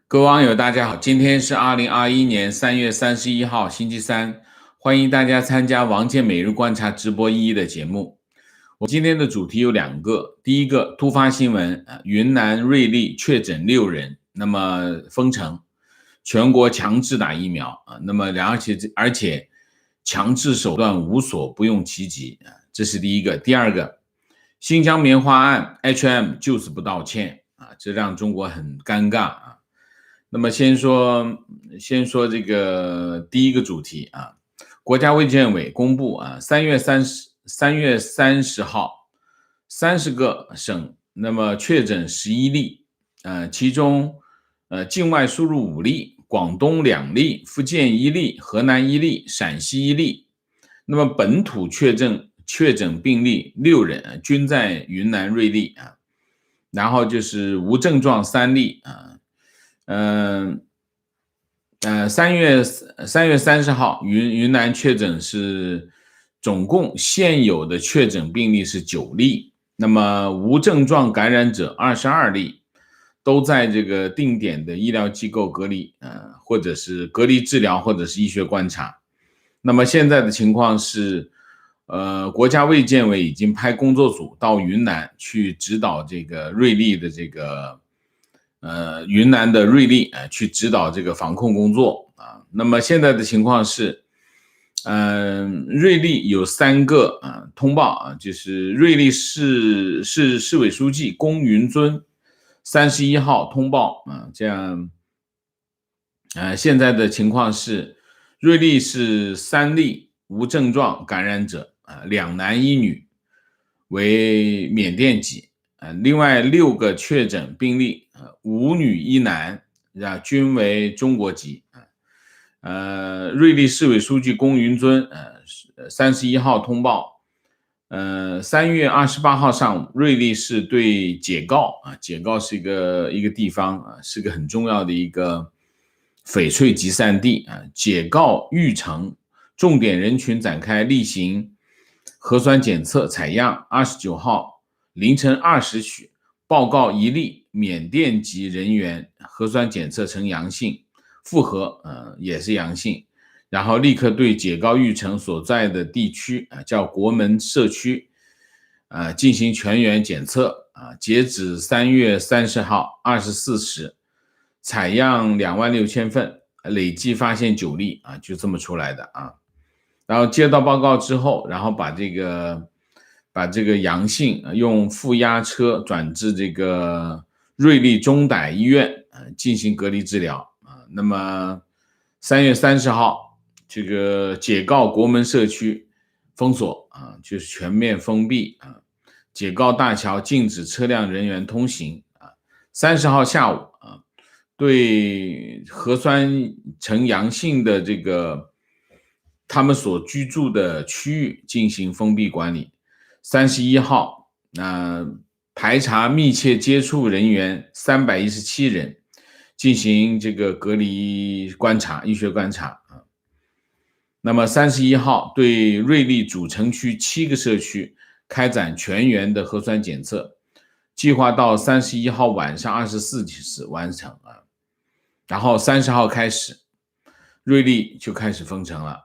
各位网友，大家好，今天是2021年3月31号，星期三，欢迎大家参加王健每日观察直播1的节目。我今天的主题有两个，第一个突发新闻，云南瑞丽确诊6人，那么封城，全国强制打疫苗那么而且强制手段无所不用其极这是第一个。第二个，新疆棉花案 ，H&M 就是不道歉这让中国很尴尬那么先说这个第一个主题国家卫健委公布3月30号，30个省那么确诊11例，其中境外输入5例，广东2例，福建1例，河南1例，陕西1例。那么本土确诊病例6人，均在云南瑞丽然后就是无症状3例3月30号，云南确诊是总共现有的确诊病例是9例，那么无症状感染者22例，都在这个定点的医疗机构隔离或者是隔离治疗，或者是医学观察。那么现在的情况是国家卫健委已经派工作组到云南去指导这个瑞丽的这个云南的瑞丽去指导这个防控工作那么现在的情况是瑞丽有3个通报就是瑞丽市委书记龚云尊31号通报这样现在的情况是瑞丽是3例无症状感染者2男1女为缅甸籍另外6个确诊病例5女1男均为中国籍瑞丽市委书记龚云尊31号通报3月28号上午，瑞丽市对解告解告是一个地方是个很重要的一个翡翠集散地解告玉城重点人群展开例行核酸检测采样，29号凌晨20许报告1例缅甸籍人员核酸检测呈阳性，复核也是阳性，然后立刻对解告玉城所在的地区叫国门社区进行全员检测截止3月30号24时采样26000份，累计发现9例就这么出来的然后接到报告之后，然后把这个阳性用负压车转至这个瑞丽中歹医院进行隔离治疗那么3月30号这个解告国门社区封锁就是全面封闭解告大桥禁止车辆人员通行30号下午对核酸呈阳性的这个他们所居住的区域进行封闭管理。31号排查密切接触人员317人，进行这个隔离观察、医学观察那么31号对瑞丽主城区7个社区开展全员的核酸检测，计划到31号晚上24时完成然后30号开始，瑞丽就开始封城了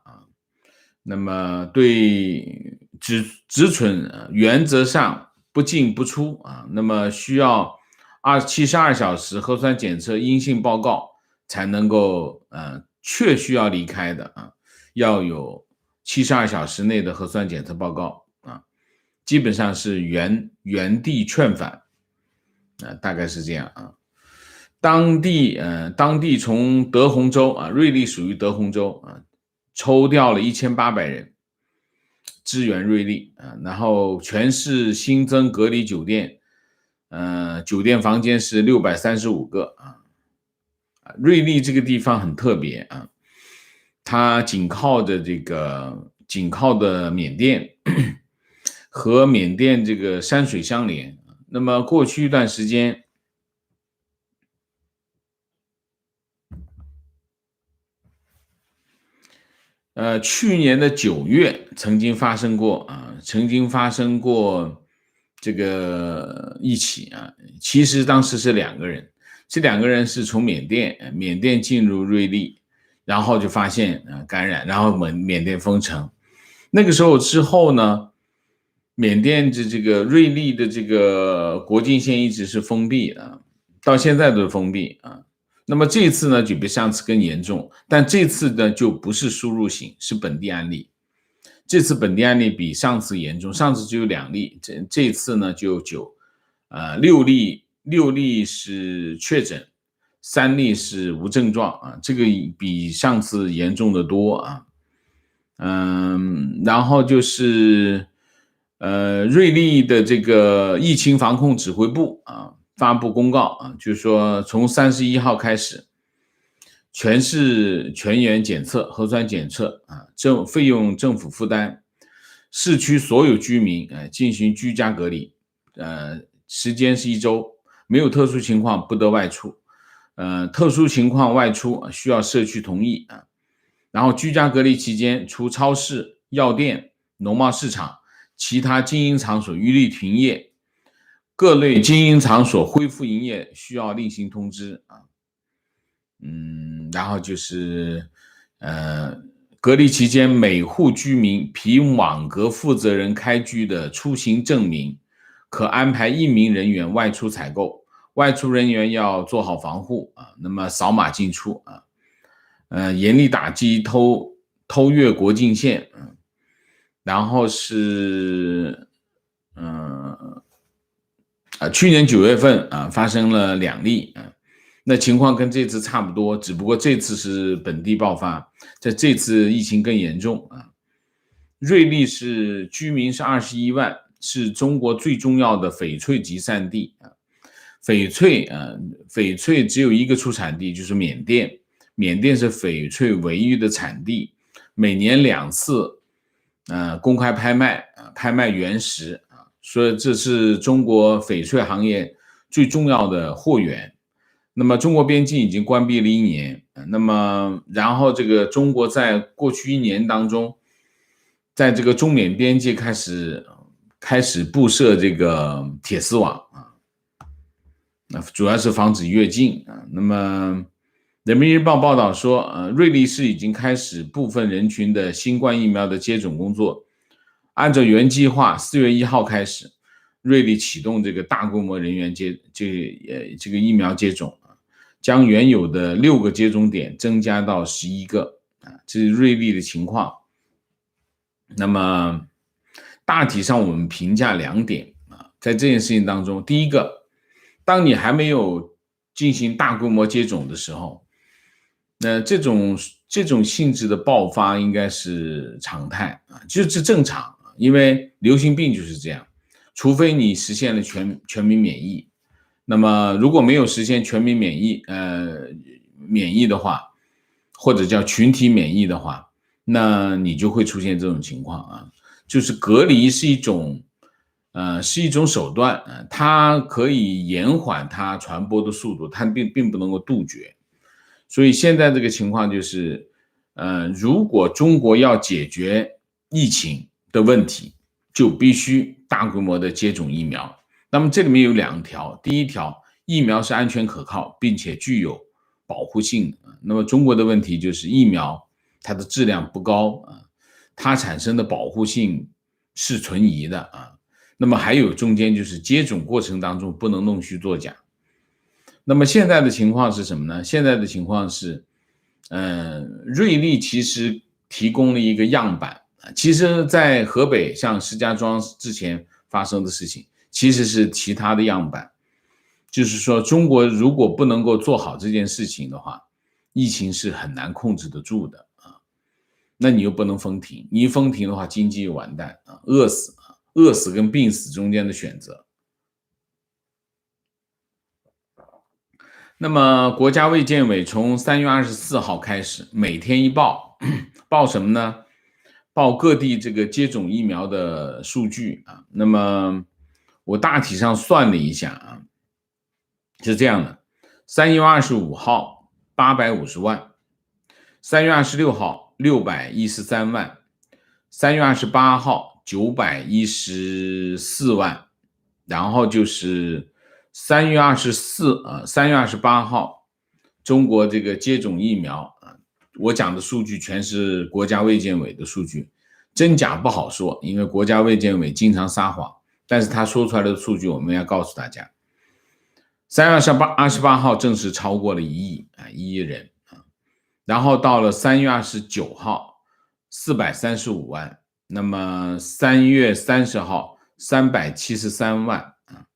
那么对只准原则上不进不出那么需要72小时核酸检测阴性报告才能够确需要离开的要有72小时内的核酸检测报告基本上是原地劝返大概是这样当地从德宏州瑞丽属于德宏州抽调了1800人支援瑞丽然后全市新增隔离酒店酒店房间是635个瑞丽这个地方很特别它紧靠的缅甸和缅甸这个山水相连那么过去一段时间去年的9月曾经发生过这个一起其实当时是2个人，这2个人是从缅甸进入瑞丽，然后就发现感染，然后缅甸封城。那个时候之后呢，缅甸的这个瑞丽的这个国境线一直是封闭啊，到现在都是封闭啊。那么这次呢就比上次更严重，但这次呢就不是输入型，是本地案例。这次本地案例比上次严重，上次只有2例，这次呢就有6例是确诊，3例是无症状啊，这个比上次严重的多啊。然后就是瑞丽的这个疫情防控指挥部啊发布公告啊，就是说从31号开始，全市全员检测、核酸检测啊，费用政府负担，市区所有居民进行居家隔离，时间是1周，没有特殊情况不得外出，特殊情况外出需要社区同意啊。然后居家隔离期间，除超市、药店、农贸市场，其他经营场所一律停业，各类经营场所恢复营业需要另行通知啊。然后就是隔离期间每户居民凭网格负责人开具的出行证明，可安排1名人员外出采购，外出人员要做好防护啊，那么扫码进出啊。严厉打击偷越国境线，然后是去年9月份发生了2例那情况跟这次差不多，只不过这次是本地爆发，在这次疫情更严重啊。瑞丽是居民是21万，是中国最重要的翡翠集散地啊。翡翠只有一个出产地，就是缅甸。缅甸是翡翠唯一的产地，每年2次公开拍卖原石啊，所以这是中国翡翠行业最重要的货源。那么中国边境已经关闭了1年，那么然后这个中国在过去1年当中，在这个中缅边界开始布设这个铁丝网啊，那主要是防止越境啊。那么人民日报报道说，瑞丽市已经开始部分人群的新冠疫苗的接种工作。按照原计划，4月1号开始，瑞丽启动这个大规模人员这个疫苗接种，将原有的6个接种点增加到11个啊，这是瑞丽的情况。那么大体上我们评价2点啊，在这件事情当中，第一个，当你还没有进行大规模接种的时候，那这种性质的爆发应该是常态啊，就是正常，因为流行病就是这样，除非你实现了全民免疫。那么如果没有实现全民免疫的话，或者叫群体免疫的话，那你就会出现这种情况啊，就是隔离是一种手段，它可以延缓它传播的速度，它并不能够杜绝。所以现在这个情况就是，如果中国要解决疫情的问题，就必须大规模的接种疫苗。那么这里面有2条，第一条，疫苗是安全可靠，并且具有保护性。那么中国的问题就是疫苗它的质量不高啊，它产生的保护性是存疑的啊。那么还有中间就是接种过程当中不能弄虚作假。那么现在的情况是什么呢？现在的情况是，瑞丽其实提供了一个样板，其实在河北像石家庄之前发生的事情，其实是其他的样板。就是说中国如果不能够做好这件事情的话，疫情是很难控制得住的啊。那你又不能封停，你一封停的话，经济又完蛋啊，饿死跟病死中间的选择。那么国家卫健委从3月24号开始，每天一报，报什么呢？报各地这个接种疫苗的数据啊。那么我大体上算了一下啊，是这样的：3月25号850万，3月26号613万，3月28号914万，然后就是3月28号，中国这个接种疫苗啊，我讲的数据全是国家卫健委的数据，真假不好说，因为国家卫健委经常撒谎，但是他说出来的数据我们要告诉大家。3月28号正式超过了1亿人啊，然后到了3月29号435万，那么3月30号373万啊。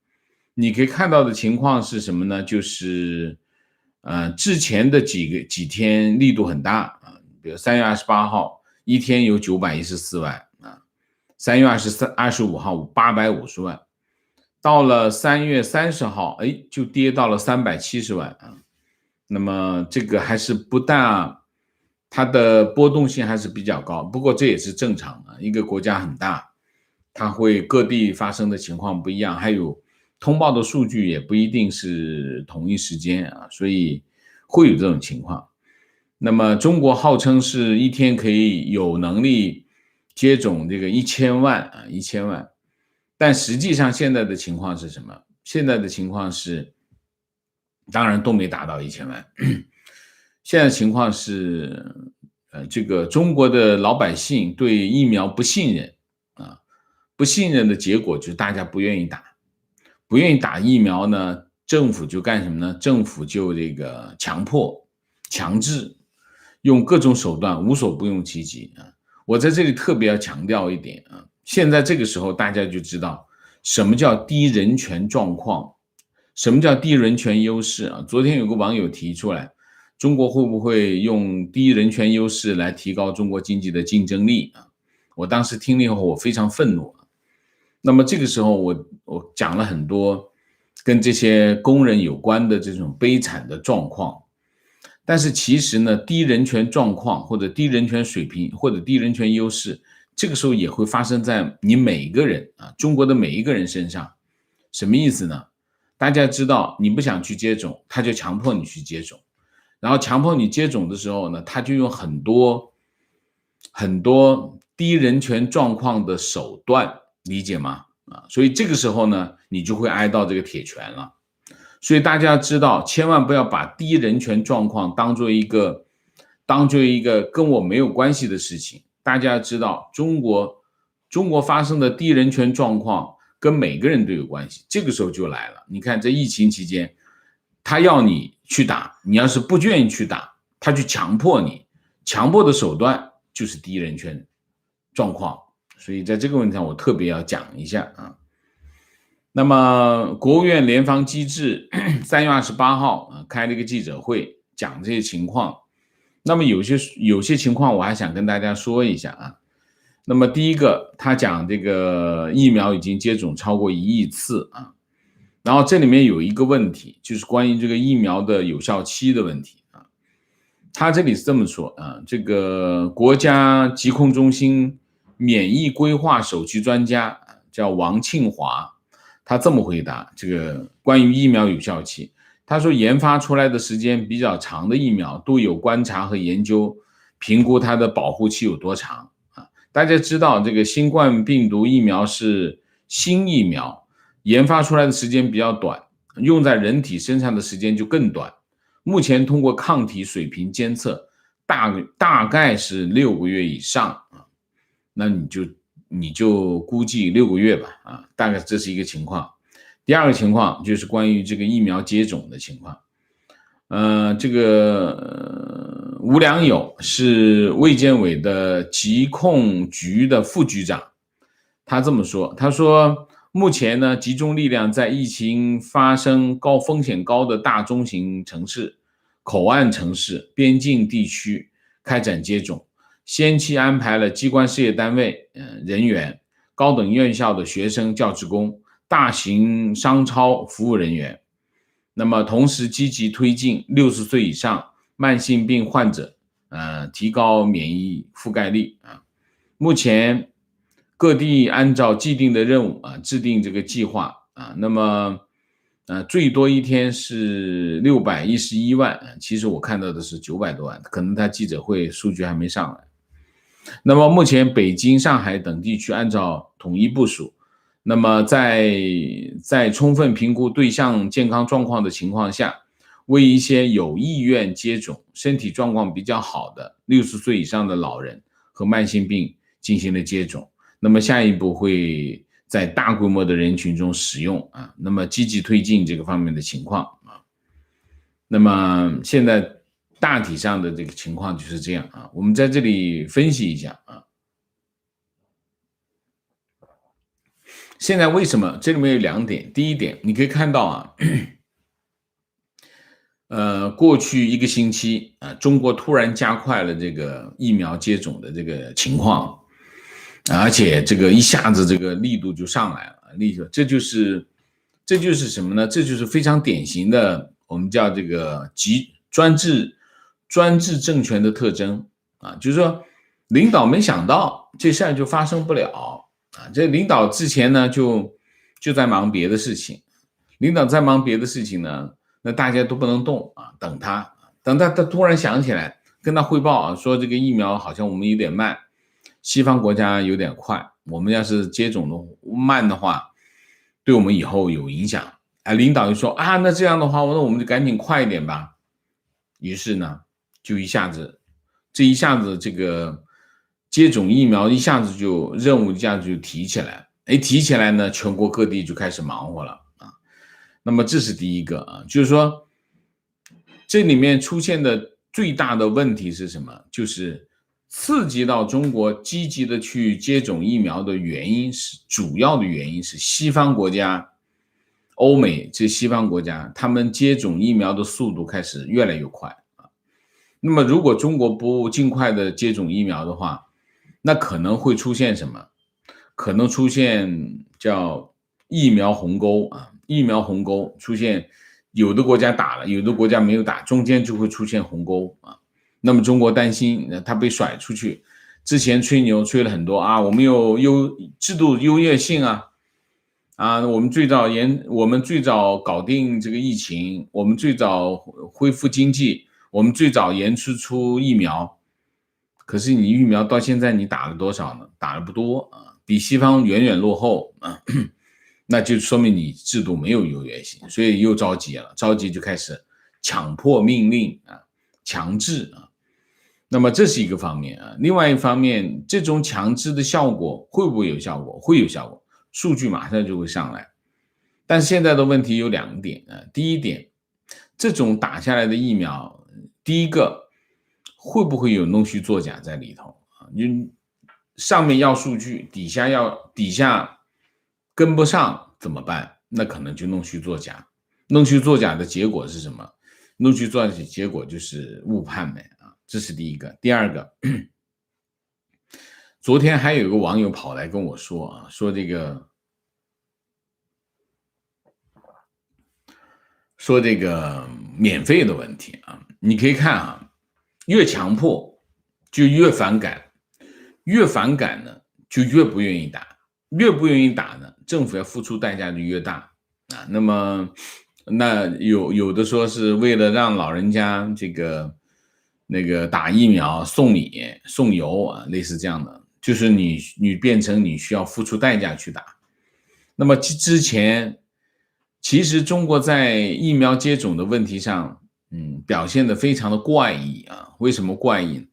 你可以看到的情况是什么呢？就是之前的几天力度很大啊，比如3月28号一天有914万啊，3月25号850万，到了3月30号，就跌到了370万啊。那么这个还是不大，它的波动性还是比较高，不过这也是正常的，一个国家很大，它会各地发生的情况不一样，还有通报的数据也不一定是同一时间啊，所以会有这种情况。那么中国号称是一天可以有能力接种这个1000万啊，1000万，但实际上现在的情况是什么？现在的情况是，当然都没达到1000万。现在情况是，这个中国的老百姓对疫苗不信任啊，不信任的结果就是大家不愿意打，不愿意打疫苗呢，政府就干什么呢？政府就这个强迫、强制，用各种手段，无所不用其极啊。我在这里特别要强调一点啊，现在这个时候大家就知道什么叫低人权状况，什么叫低人权优势啊？昨天有个网友提出来，中国会不会用低人权优势来提高中国经济的竞争力啊？我当时听了以后，我非常愤怒。那么这个时候我讲了很多跟这些工人有关的这种悲惨的状况，但是其实呢，低人权状况或者低人权水平或者低人权优势，这个时候也会发生在你每一个人啊，中国的每一个人身上。什么意思呢？大家知道你不想去接种，他就强迫你去接种，然后强迫你接种的时候呢，他就用很多低人权状况的手段，理解吗？所以这个时候呢，你就会挨到这个铁拳了。所以大家知道，千万不要把低人权状况当做一个跟我没有关系的事情。大家知道，中国发生的低人权状况跟每个人都有关系。这个时候就来了，你看在疫情期间，他要你去打，你要是不愿意去打，他去强迫你，强迫的手段就是低人权状况。所以在这个问题上，我特别要讲一下啊。那么，国务院联防机制3月28号开了一个记者会，讲这些情况。那么有些情况我还想跟大家说一下啊。那么第一个，他讲这个疫苗已经接种超过1亿次啊。然后这里面有一个问题，就是关于这个疫苗的有效期的问题啊。他这里是这么说啊，这个国家疾控中心免疫规划首席专家叫王庆华，他这么回答这个关于疫苗有效期，他说研发出来的时间比较长的疫苗都有观察和研究评估它的保护期有多长啊。大家知道这个新冠病毒疫苗是新疫苗，研发出来的时间比较短，用在人体身上的时间就更短。目前通过抗体水平监测，大概是6个月以上啊，那你就估计6个月吧啊，大概这是一个情况。第二个情况就是关于这个疫苗接种的情况。这个吴良友是卫健委的疾控局的副局长，他这么说，他说目前呢，集中力量在疫情发生风险高的大中型城市、口岸城市、边境地区开展接种，先期安排了机关事业单位人员、高等院校的学生教职工、大型商超服务人员。那么同时积极推进60岁以上慢性病患者提高免疫覆盖率啊。目前各地按照既定的任务制定这个计划啊。那么最多一天是611万，其实我看到的是900多万，可能他记者会数据还没上来。那么目前北京、上海等地区按照统一部署，那么在充分评估对象健康状况的情况下，为一些有意愿接种、身体状况比较好的60岁以上的老人和慢性病进行了接种。那么下一步会在大规模的人群中使用啊，那么积极推进这个方面的情况啊。那么现在大体上的这个情况就是这样啊，我们在这里分析一下啊。现在为什么这里面有2点？第一点，你可以看到啊，过去1个星期啊，中国突然加快了这个疫苗接种的这个情况，而且这个一下子这个力度就上来了，这就是什么呢？这就是非常典型的，我们叫这个专制政权的特征啊，就是说领导没想到这事儿就发生不了啊，这领导之前呢就在忙别的事情，领导在忙别的事情呢。那大家都不能动啊，等他突然想起来跟他汇报啊，说这个疫苗好像我们有点慢，西方国家有点快，我们要是接种的慢的话，对我们以后有影响。领导就说啊，那这样的话，那我们就赶紧快一点吧。于是呢，就一下子这个接种疫苗任务一下子就提起来，提起来呢，全国各地就开始忙活了。那么这是第一个啊，就是说这里面出现的最大的问题是什么？就是刺激到中国积极的去接种疫苗的主要的原因是西方国家、欧美这西方国家，他们接种疫苗的速度开始越来越快啊。那么如果中国不尽快的接种疫苗的话，那可能会出现什么？可能出现叫疫苗鸿沟啊。疫苗鸿沟出现，有的国家打了，有的国家没有打，中间就会出现鸿沟啊。那么中国担心他被甩出去，之前吹牛吹了很多啊，我们有制度优越性我们最早搞定这个疫情，我们最早恢复经济，我们最早研制出疫苗。可是你疫苗到现在你打了多少呢？打了不多啊，比西方远远落后啊。那就说明你制度没有优越性，所以又着急了，着急就开始强迫命令啊，强制啊。那么这是一个方面啊，另外一方面，这种强制的效果会不会有效果？会有效果，数据马上就会上来。但是现在的问题有2点啊，第一点，这种打下来的疫苗，第一个会不会有弄虚作假在里头啊？你上面要数据，底下跟不上怎么办？那可能就弄虚作假。弄虚作假的结果是什么？弄虚作假的结果就是误判呗啊，这是第一个。第二个，昨天还有一个网友跑来跟我说啊，说这个免费的问题啊，你可以看啊，越强迫就越反感，越反感呢就越不愿意打，越不愿意打呢，政府要付出代价就越大啊。那么那有的说是为了让老人家那个打疫苗送礼送油啊，类似这样的，就是你变成你需要付出代价去打。那么之前其实中国在疫苗接种的问题上，表现得非常的怪异啊。为什么怪异？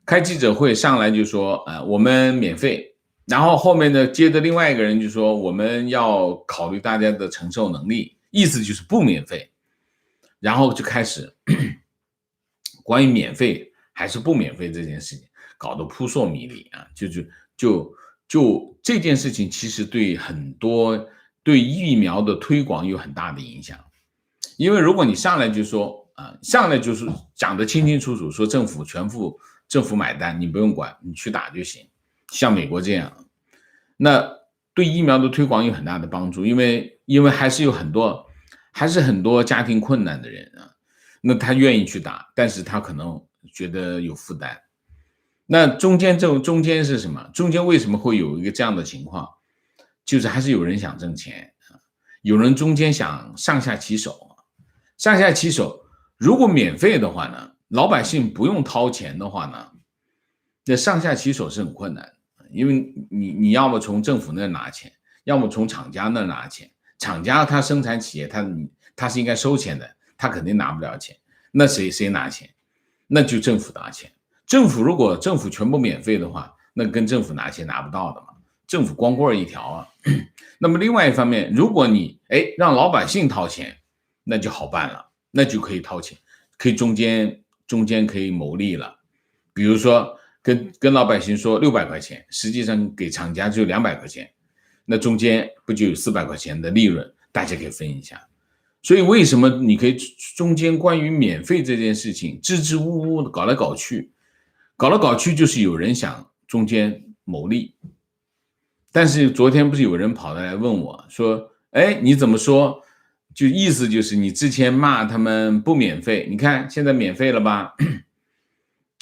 开记者会上来就说，我们免费，然后后面的接着另外一个人就说，我们要考虑大家的承受能力，意思就是不免费。然后就开始关于免费还是不免费这件事情搞得扑朔迷离啊，就这件事情其实对疫苗的推广有很大的影响。因为如果你上来就说上来就是讲得清清楚楚，说政府买单，你不用管，你去打就行，像美国这样，那对疫苗的推广有很大的帮助。因为还是很多家庭困难的人啊，那他愿意去打，但是他可能觉得有负担。那中间是什么？中间为什么会有一个这样的情况？就是还是有人想挣钱，有人中间想上下其手。如果免费的话呢，老百姓不用掏钱的话呢，那上下其手是很困难的。因为你要么从政府那拿钱，要么从厂家那拿钱。厂家他生产企业，他是应该收钱的，他肯定拿不了钱。那谁拿钱？那就政府拿钱。如果政府全部免费的话，那跟政府拿钱拿不到的嘛，政府光棍一条啊。那么另外一方面，如果你让老百姓掏钱，那就好办了，那就可以掏钱，可以中间可以牟利了。比如说跟老百姓说600块钱，实际上给厂家只有200块钱，那中间不就有400块钱的利润，大家可以分一下。所以为什么你可以中间关于免费这件事情支支吾吾的搞来搞去，就是有人想中间牟利。但是昨天不是有人跑来问我说，你怎么说？就意思就是你之前骂他们不免费，你看现在免费了吧？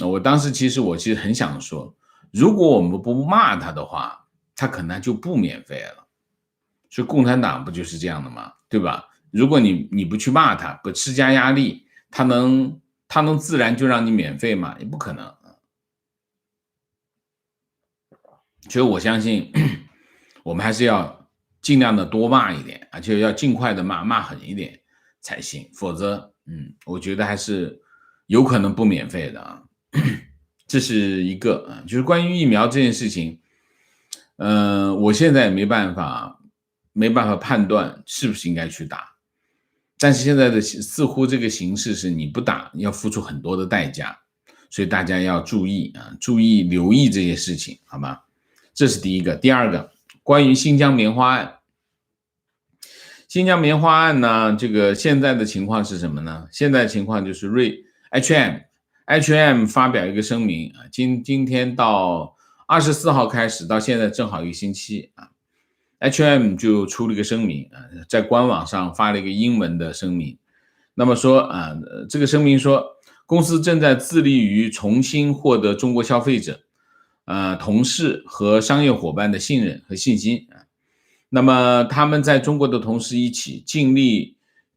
我当时其实很想说，如果我们不骂他的话，他可能就不免费了。所以共产党不就是这样的吗？对吧？如果你不去骂他，不施加压力，他能自然就让你免费吗？也不可能。所以我相信我们还是要尽量的多骂一点，而且要尽快的骂狠一点才行，否则我觉得还是有可能不免费的啊。这是一个就是关于疫苗这件事情，我现在也没办法判断是不是应该去打，但是现在的似乎这个形势是你不打要付出很多的代价，所以大家要注意留意这些事情，好吗？这是第一个。第二个，关于新疆棉花案。新疆棉花案呢，这个现在的情况是什么呢？现在情况就是H&M 发表一个声明，今天到24号开始，到现在正好1个星期H&M 就出了一个声明，在官网上发了一个英文的声明。那么说这个声明说，公司正在致力于重新获得中国消费者、同事和商业伙伴的信任和信心。那么他们在中国的同事一起尽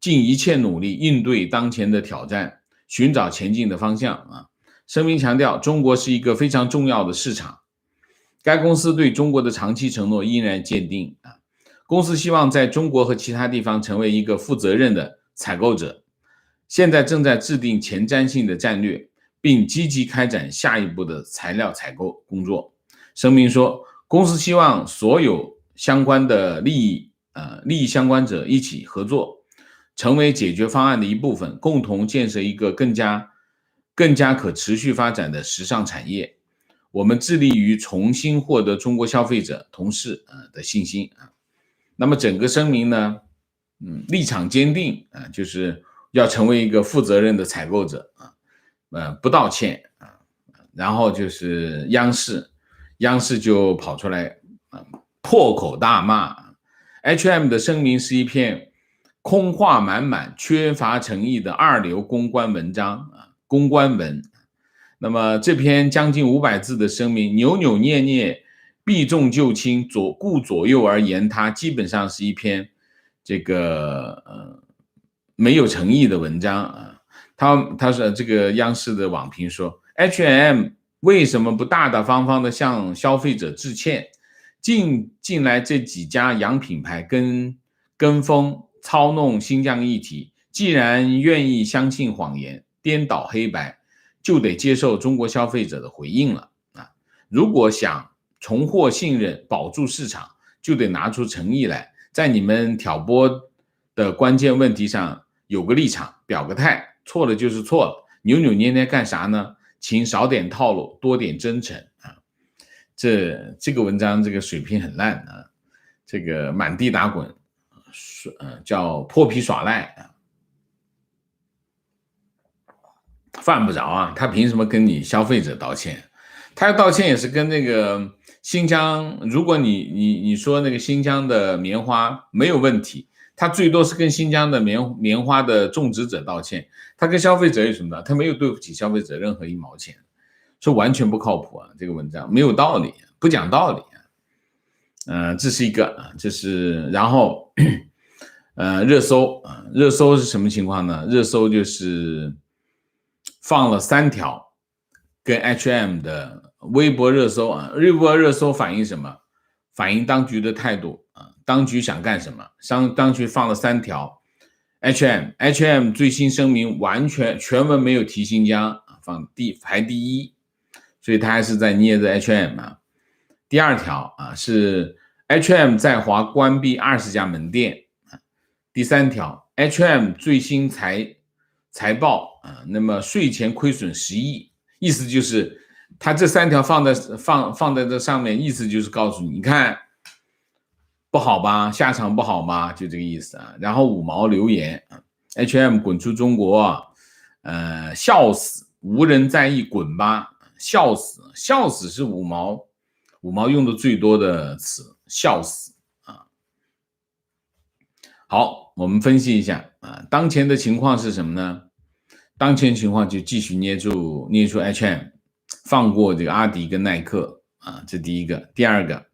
一切努力应对当前的挑战，寻找前进的方向声明强调，中国是一个非常重要的市场，该公司对中国的长期承诺依然坚定公司希望在中国和其他地方成为一个负责任的采购者，现在正在制定前瞻性的战略，并积极开展下一步的材料采购工作。声明说，公司希望所有相关的利益相关者一起合作，成为解决方案的一部分，共同建设一个更加可持续发展的时尚产业。我们致力于重新获得中国消费者、同事的信心那么整个声明呢，立场坚定就是要成为一个负责任的采购者不道歉然后就是央视就跑出来破口大骂H&M 的声明是一篇空话满满、缺乏诚意的2流公关文章公关文。那么这篇将近500字的声明，扭扭捏捏、避重就轻、顾左右而言他，基本上是一篇这个没有诚意的文章他说这个央视的网评说 H&M 为什么不大大方方的向消费者致歉？近来这几家洋品牌跟风操弄新疆议题，既然愿意相信谎言、颠倒黑白，就得接受中国消费者的回应了如果想重获信任、保住市场，就得拿出诚意来，在你们挑拨的关键问题上有个立场，表个态，错了就是错了，扭扭捏捏干啥呢？请少点套路，多点真诚这个文章这个水平很烂这个满地打滚叫泼皮耍赖犯不着他凭什么跟你消费者道歉？他要道歉也是跟那个新疆，如果你说那个新疆的棉花没有问题，他最多是跟新疆的棉花的种植者道歉，他跟消费者有什么？他没有对不起消费者任何1毛钱，说完全不靠谱这个文章没有道理，不讲道理这是一个这是然后热搜是什么情况呢？热搜就是放了3条跟 H&M 的微博热搜微博热搜反映什么？反映当局的态度当局想干什么？当局放了3条 ，HM 最新声明全文没有提新疆，排第一，所以他还是在捏着 HM 啊。第2条啊是 HM 在华关闭20家门店。第3条 HM 最新财报啊，那么税前亏损10亿，意思就是他这3条放在这上面，意思就是告诉你，你看不好吧，下场不好吧，就这个意思啊。然后5毛留言 HM 滚出中国，笑死，无人在意，滚吧，笑死是5毛用的最多的词，笑死啊。好，我们分析一下啊，当前的情况是什么呢？当前情况就继续捏住 HM， 放过这个阿迪跟耐克啊，这第一个。第二个，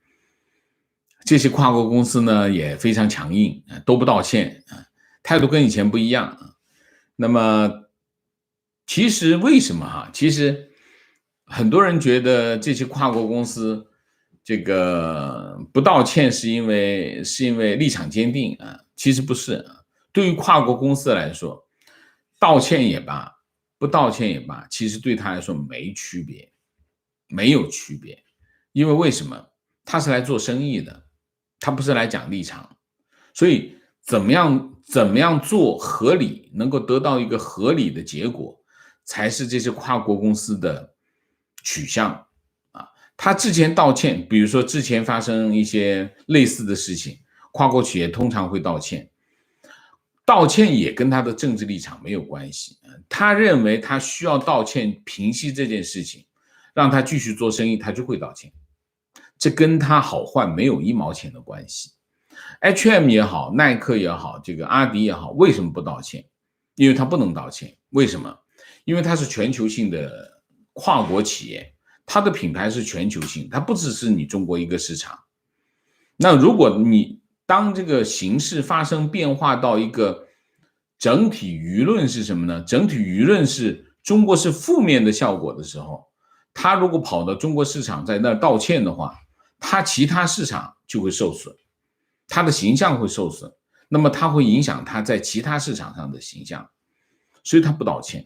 这些跨国公司呢也非常强硬，都不道歉啊，态度跟以前不一样啊。那么其实为什么其实很多人觉得这些跨国公司这个不道歉是因为立场坚定啊，其实不是啊。对于跨国公司来说，道歉也罢，不道歉也罢，其实对他来说没区别，没有区别。因为为什么？他是来做生意的，他不是来讲立场。所以怎么样做合理，能够得到一个合理的结果，才是这些跨国公司的取向啊。他之前道歉，比如说之前发生一些类似的事情，跨国企业通常会道歉。道歉也跟他的政治立场没有关系，他认为他需要道歉平息这件事情，让他继续做生意，他就会道歉，这跟他好坏没有1毛钱的关系。HM 也好，耐克也好，这个阿迪也好，为什么不道歉？因为他不能道歉。为什么？因为它是全球性的跨国企业，它的品牌是全球性，它不只是你中国一个市场。那如果你当这个形势发生变化到一个整体舆论是什么呢？整体舆论是中国是负面的效果的时候，他如果跑到中国市场在那道歉的话，他其他市场就会受损，他的形象会受损，那么他会影响他在其他市场上的形象，所以他不道歉。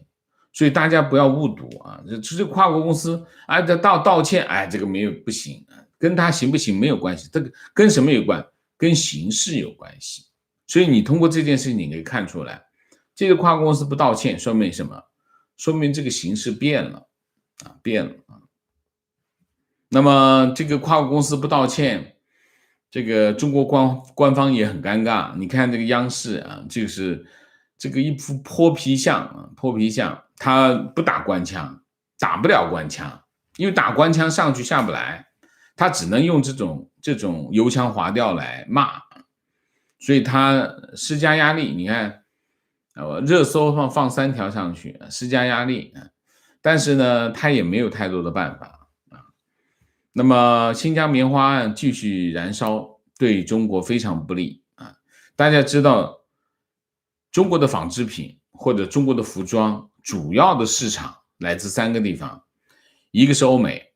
所以大家不要误读啊，这跨国公司这道歉，这个不行，跟他行不行没有关系，这个跟什么有关？跟形势有关系。所以你通过这件事情，你可以看出来，这个跨国公司不道歉，说明什么？说明这个形势变了变了。那么这个跨国公司不道歉，这个中国官方也很尴尬。你看这个央视就是这个一副泼皮相，他不打官腔，打不了官腔，因为打官腔上去下不来，他只能用这种油腔滑调来骂，所以他施加压力。你看，热搜放3条上去，施加压力，但是呢，他也没有太多的办法。那么新疆棉花案继续燃烧，对中国非常不利啊！大家知道，中国的纺织品或者中国的服装主要的市场来自3个地方，一个是欧美，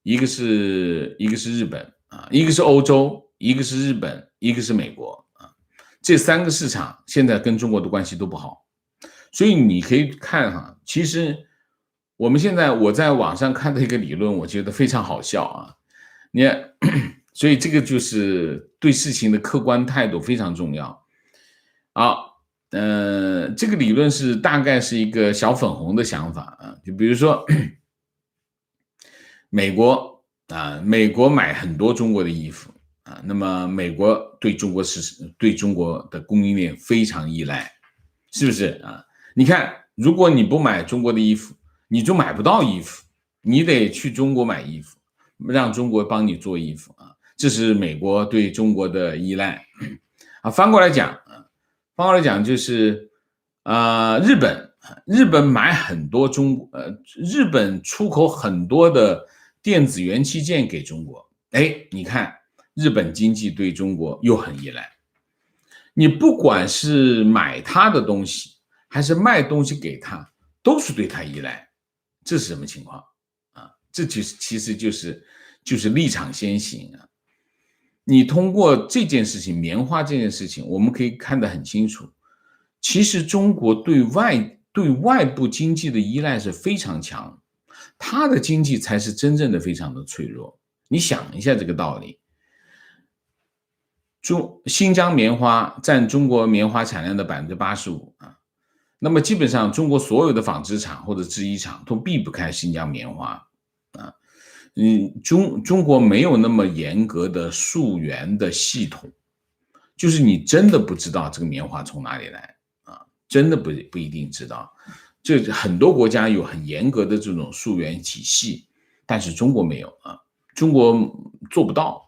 一个是日本一个是欧洲，一个是日本，一个是美国这3个市场现在跟中国的关系都不好，所以你可以看其实我在网上看到一个理论，我觉得非常好笑你看，所以这个就是对事情的客观态度非常重要。好，这个理论是大概是一个小粉红的想法就比如说美国买很多中国的衣服那么美国对中国的供应链非常依赖，是不是你看，如果你不买中国的衣服，你就买不到衣服，你得去中国买衣服，让中国帮你做衣服这是美国对中国的依赖反过来讲就是日本买很多日本出口很多的电子元器件给中国，你看日本经济对中国又很依赖，你不管是买他的东西还是卖东西给他，都是对他依赖。这是什么情况这其实就是立场先行你通过这件事情，棉花这件事情，我们可以看得很清楚。其实中国对外部经济的依赖是非常强，它的经济才是真正的非常的脆弱。你想一下这个道理，新疆棉花占中国棉花产量的85%啊，那么基本上中国所有的纺织厂或者制衣厂都避不开新疆棉花啊。中国没有那么严格的溯源的系统，就是你真的不知道这个棉花从哪里来啊，真的不一定知道。这很多国家有很严格的这种溯源体系，但是中国没有啊，中国做不到。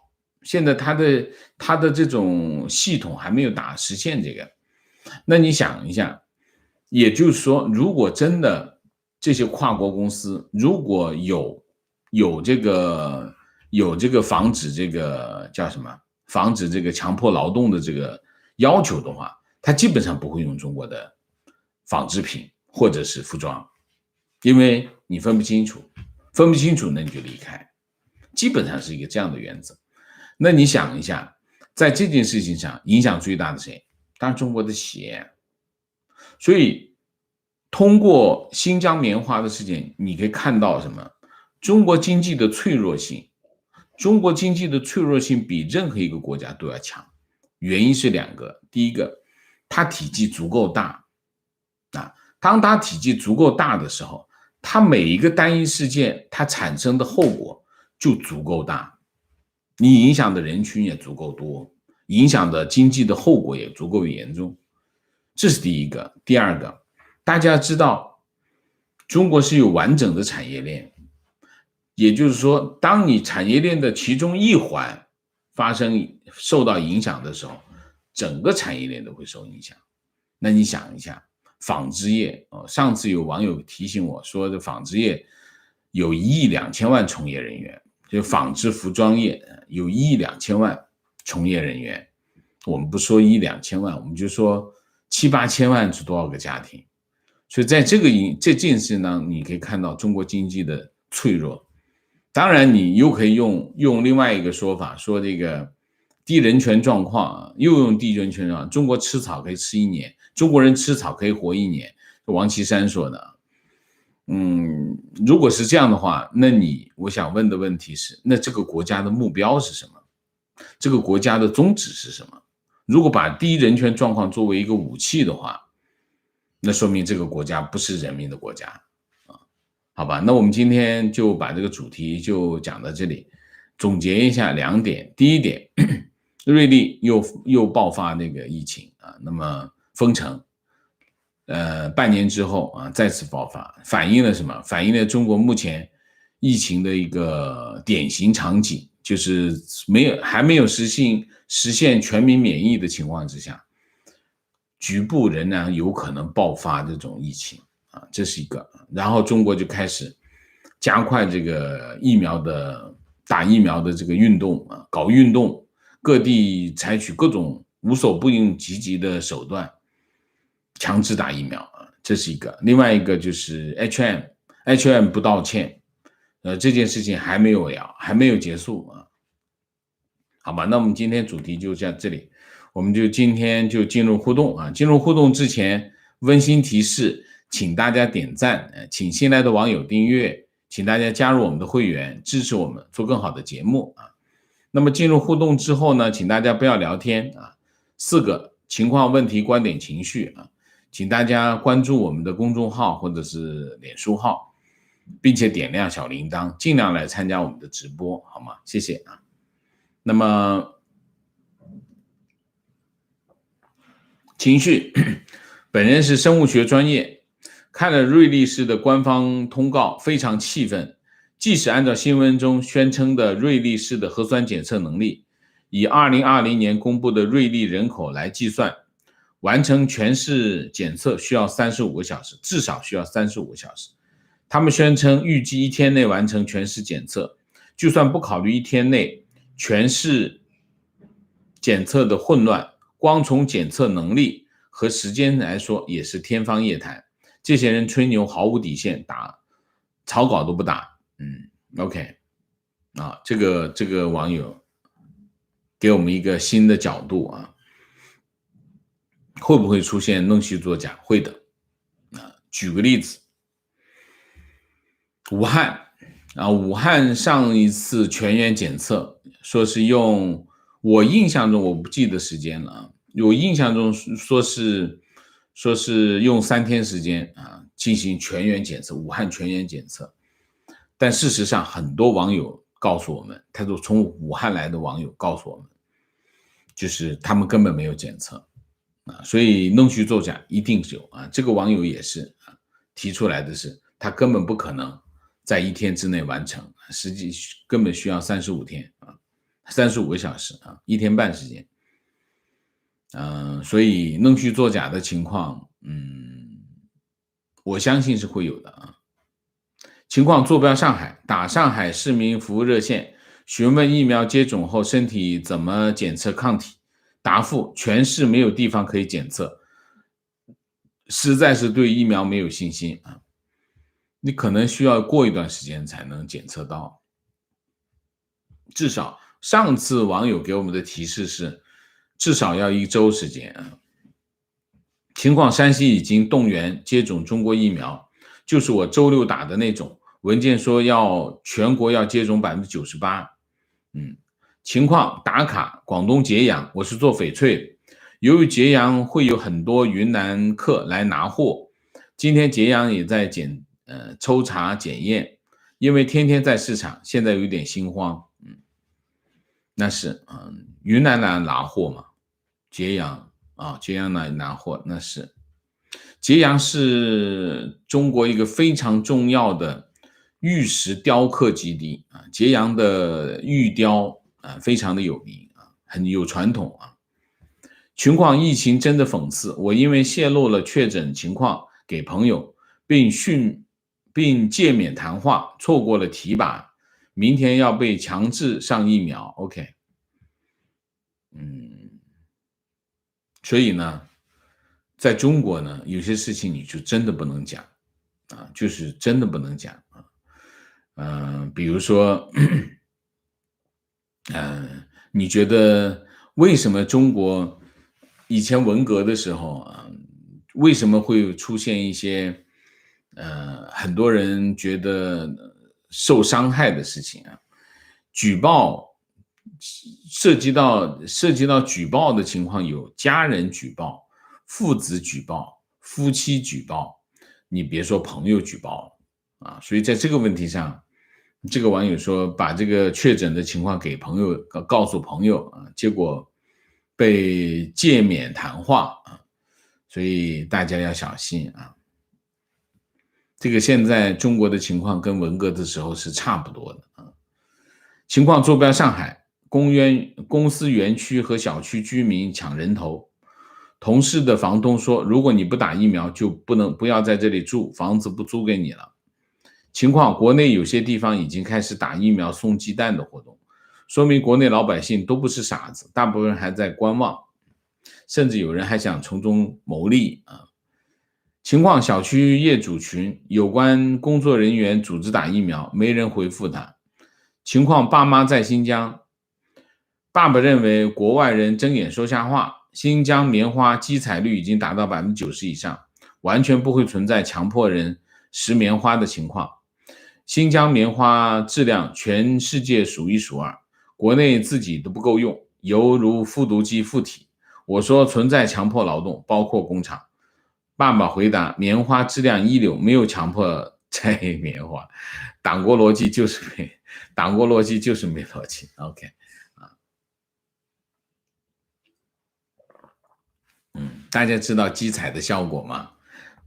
现在它的这种系统还没有实现这个。那你想一下，也就是说，如果真的这些跨国公司如果有这个防止这个叫什么，防止这个强迫劳动的这个要求的话，它基本上不会用中国的纺织品或者是服装，因为你分不清楚，那你就离开，基本上是一个这样的原则。那你想一下，在这件事情上影响最大的谁？当然中国的企业。所以通过新疆棉花的事件，你可以看到什么？中国经济的脆弱性，比任何一个国家都要强。原因是2个，第一个，它体积足够大啊，当它体积足够大的时候，它每一个单一事件它产生的后果就足够大，你影响的人群也足够多，影响的经济的后果也足够严重。这是第一个。第二个，大家知道中国是有完整的产业链，也就是说，当你产业链的其中一环受到影响的时候，整个产业链都会受影响。那你想一下，纺织业，上次有网友提醒我说，这纺织业有1亿2千万从业人员，就纺织服装业有1亿2千万从业人员。我们不说1亿2千万，我们就说7、8千万是多少个家庭？所以在这件事呢，你可以看到中国经济的脆弱。当然，你又可以用另外一个说法，说这个低人权状况，又用低人权状况，中国吃草可以吃1年，中国人吃草可以活1年，王岐山说的。如果是这样的话，那我想问的问题是，那这个国家的目标是什么？这个国家的宗旨是什么？如果把低人权状况作为一个武器的话，那说明这个国家不是人民的国家啊，好吧？那我们今天就把这个主题就讲到这里，总结一下2点。第一点，瑞丽又爆发那个疫情啊，那么封城，半年之后啊再次爆发，反映了什么？反映了中国目前疫情的一个典型场景，就是还没有实现全民免疫的情况之下，局部仍然有可能爆发这种疫情啊，这是一个。然后中国就开始加快这个打疫苗的这个运动啊，搞运动，各地采取各种无所不用其极的手段，强制打疫苗啊，这是一个。另外一个就是 H&M 不道歉，这件事情还没有结束啊。好吧，那我们今天主题就在这里，我们今天就进入互动啊。进入互动之前，温馨提示，请大家点赞，请新来的网友订阅，请大家加入我们的会员，支持我们做更好的节目啊。那么进入互动之后呢，请大家不要聊天啊，4个情况、问题、观点、情绪啊，请大家关注我们的公众号或者是脸书号，并且点亮小铃铛，尽量来参加我们的直播，好吗？谢谢啊。那么情绪，本人是生物学专业，看了瑞丽市的官方通告非常气愤，即使按照新闻中宣称的瑞丽市的核酸检测能力，以2020年公布的瑞丽人口来计算，完成全市检测需要35个小时，至少需要35个小时。他们宣称预计1天内完成全市检测，就算不考虑1天内全市检测的混乱，光从检测能力和时间来说也是天方夜谭。这些人吹牛毫无底线，草稿都不打。OK 啊，这个网友给我们一个新的角度啊。会不会出现弄虚作假？会的。举个例子，武汉上一次全员检测，说是用，我印象中我不记得时间了啊，我印象中说是用3天时间啊进行全员检测，武汉全员检测。但事实上，很多网友告诉我们，他说从武汉来的网友告诉我们，就是他们根本没有检测啊，所以弄虚作假一定是有啊。这个网友也是啊，提出来的是他根本不可能在1天之内完成，实际根本需要35天啊，35个小时啊，1天半时间。所以弄虚作假的情况，我相信是会有的啊。情况坐标上海，打上海市民服务热线，询问疫苗接种后身体怎么检测抗体，答复全市没有地方可以检测，实在是对疫苗没有信心啊。你可能需要过一段时间才能检测到，至少上次网友给我们的提示是至少要1周时间啊。情况山西已经动员接种中国疫苗，就是我周6打的那种，文件说全国要接种98%。情况打卡广东揭阳，我是做翡翠，由于揭阳会有很多云南客来拿货，今天揭阳也在抽查检验，因为天天在市场，现在有点心慌。那是云南来拿货嘛，揭阳来拿货，那是。揭阳是中国一个非常重要的玉石雕刻基地啊，揭阳的玉雕非常的有名啊，很有传统啊。情况疫情真的讽刺，我因为泄露了确诊情况给朋友，并诫勉谈话，错过了提拔，明天要被强制上疫苗。OK， 所以呢，在中国呢，有些事情你就真的不能讲啊，就是真的不能讲啊。比如说，你觉得为什么中国以前文革的时候啊，为什么会出现一些很多人觉得受伤害的事情啊？举报涉及到举报的情况有家人举报、父子举报、夫妻举报，你别说朋友举报啊。所以在这个问题上，这个网友说把这个确诊的情况给朋友告诉朋友啊，结果被诫勉谈话啊，所以大家要小心啊。这个现在中国的情况跟文革的时候是差不多的啊。情况坐标上海，公司园区和小区居民抢人头，同事的房东说，如果你不打疫苗，就不要在这里住，房子不租给你了。情况国内有些地方已经开始打疫苗送鸡蛋的活动，说明国内老百姓都不是傻子，大部分人还在观望，甚至有人还想从中牟利啊。情况小区业主群有关工作人员组织打疫苗，没人回复他。情况爸妈在新疆，爸爸认为国外人睁眼说瞎话，新疆棉花机采率已经达到90%以上，完全不会存在强迫人食棉花的情况。新疆棉花质量全世界数1数2，国内自己都不够用，犹如复读机附体。我说存在强迫劳动，包括工厂。爸爸回答，棉花质量一流，没有强迫摘棉花，党国逻辑就是没逻辑。 OK 大家知道机采的效果吗？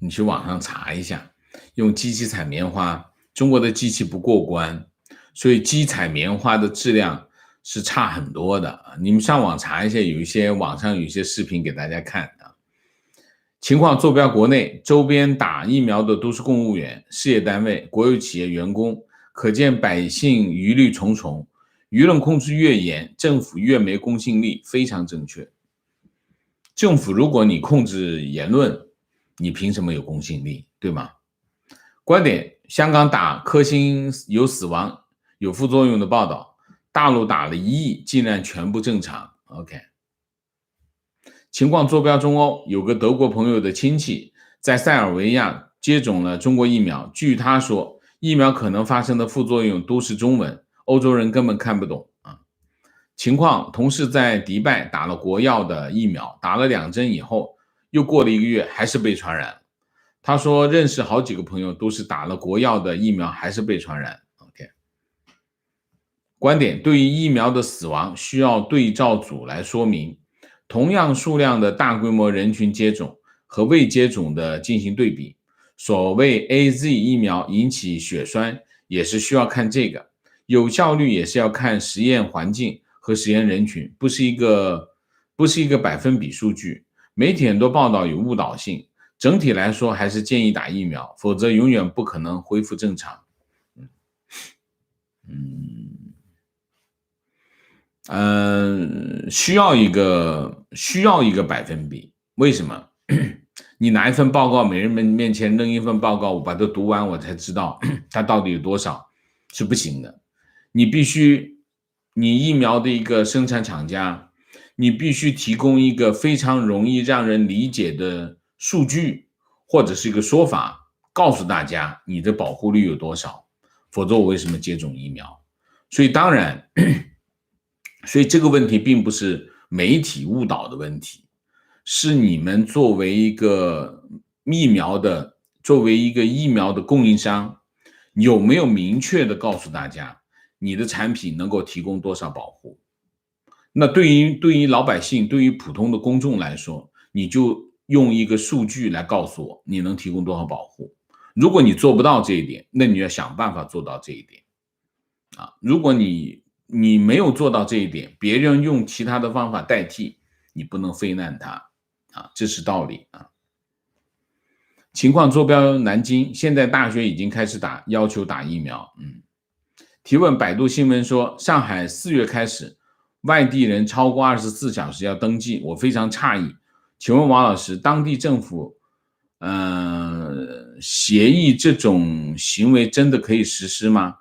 你去网上查一下，用机器采棉花，中国的机器不过关，所以机采棉花的质量是差很多的。你们上网查一下，网上有一些视频给大家看啊。情况坐标国内，周边打疫苗的都是公务员、事业单位、国有企业员工，可见百姓疑虑重重，舆论控制越严，政府越没公信力，非常正确。政府如果你控制言论，你凭什么有公信力，对吗？观点，香港打科兴有死亡、有副作用的报道，大陆打了1亿，竟然全部正常。OK， 情况坐标中欧，有个德国朋友的亲戚在塞尔维亚接种了中国疫苗，据他说，疫苗可能发生的副作用都是中文，欧洲人根本看不懂啊。情况，同事在迪拜打了国药的疫苗，打了2针以后，又过了1个月，还是被传染。他说认识好几个朋友都是打了国药的疫苗，还是被传染。OK， 观点，对于疫苗的死亡，需要对照组来说明，同样数量的大规模人群接种和未接种的进行对比。所谓 AZ 疫苗引起血栓，也是需要看这个，有效率也是要看实验环境和实验人群，不是一个百分比数据。媒体很多报道有误导性，整体来说还是建议打疫苗，否则永远不可能恢复正常。需要一个百分比，为什么？你拿一份报告，每人面前扔一份报告，我把它读完，我才知道它到底有多少，是不行的。你必须，你疫苗的一个生产厂家，你必须提供一个非常容易让人理解的数据，或者是一个说法，告诉大家你的保护率有多少，否则我为什么接种疫苗？所以当然，所以这个问题并不是媒体误导的问题，是你们作为一个疫苗的供应商，有没有明确的告诉大家你的产品能够提供多少保护？那对于老百姓，对于普通的公众来说，你就用一个数据来告诉我你能提供多少保护。如果你做不到这一点，那你要想办法做到这一点啊。如果你没有做到这一点，别人用其他的方法代替，你不能非难他啊，这是道理啊。情况坐标南京，现在大学已经开始要求打疫苗。提问，百度新闻说，上海4月开始，外地人超过24小时要登记，我非常诧异。请问王老师，当地政府协议这种行为真的可以实施吗？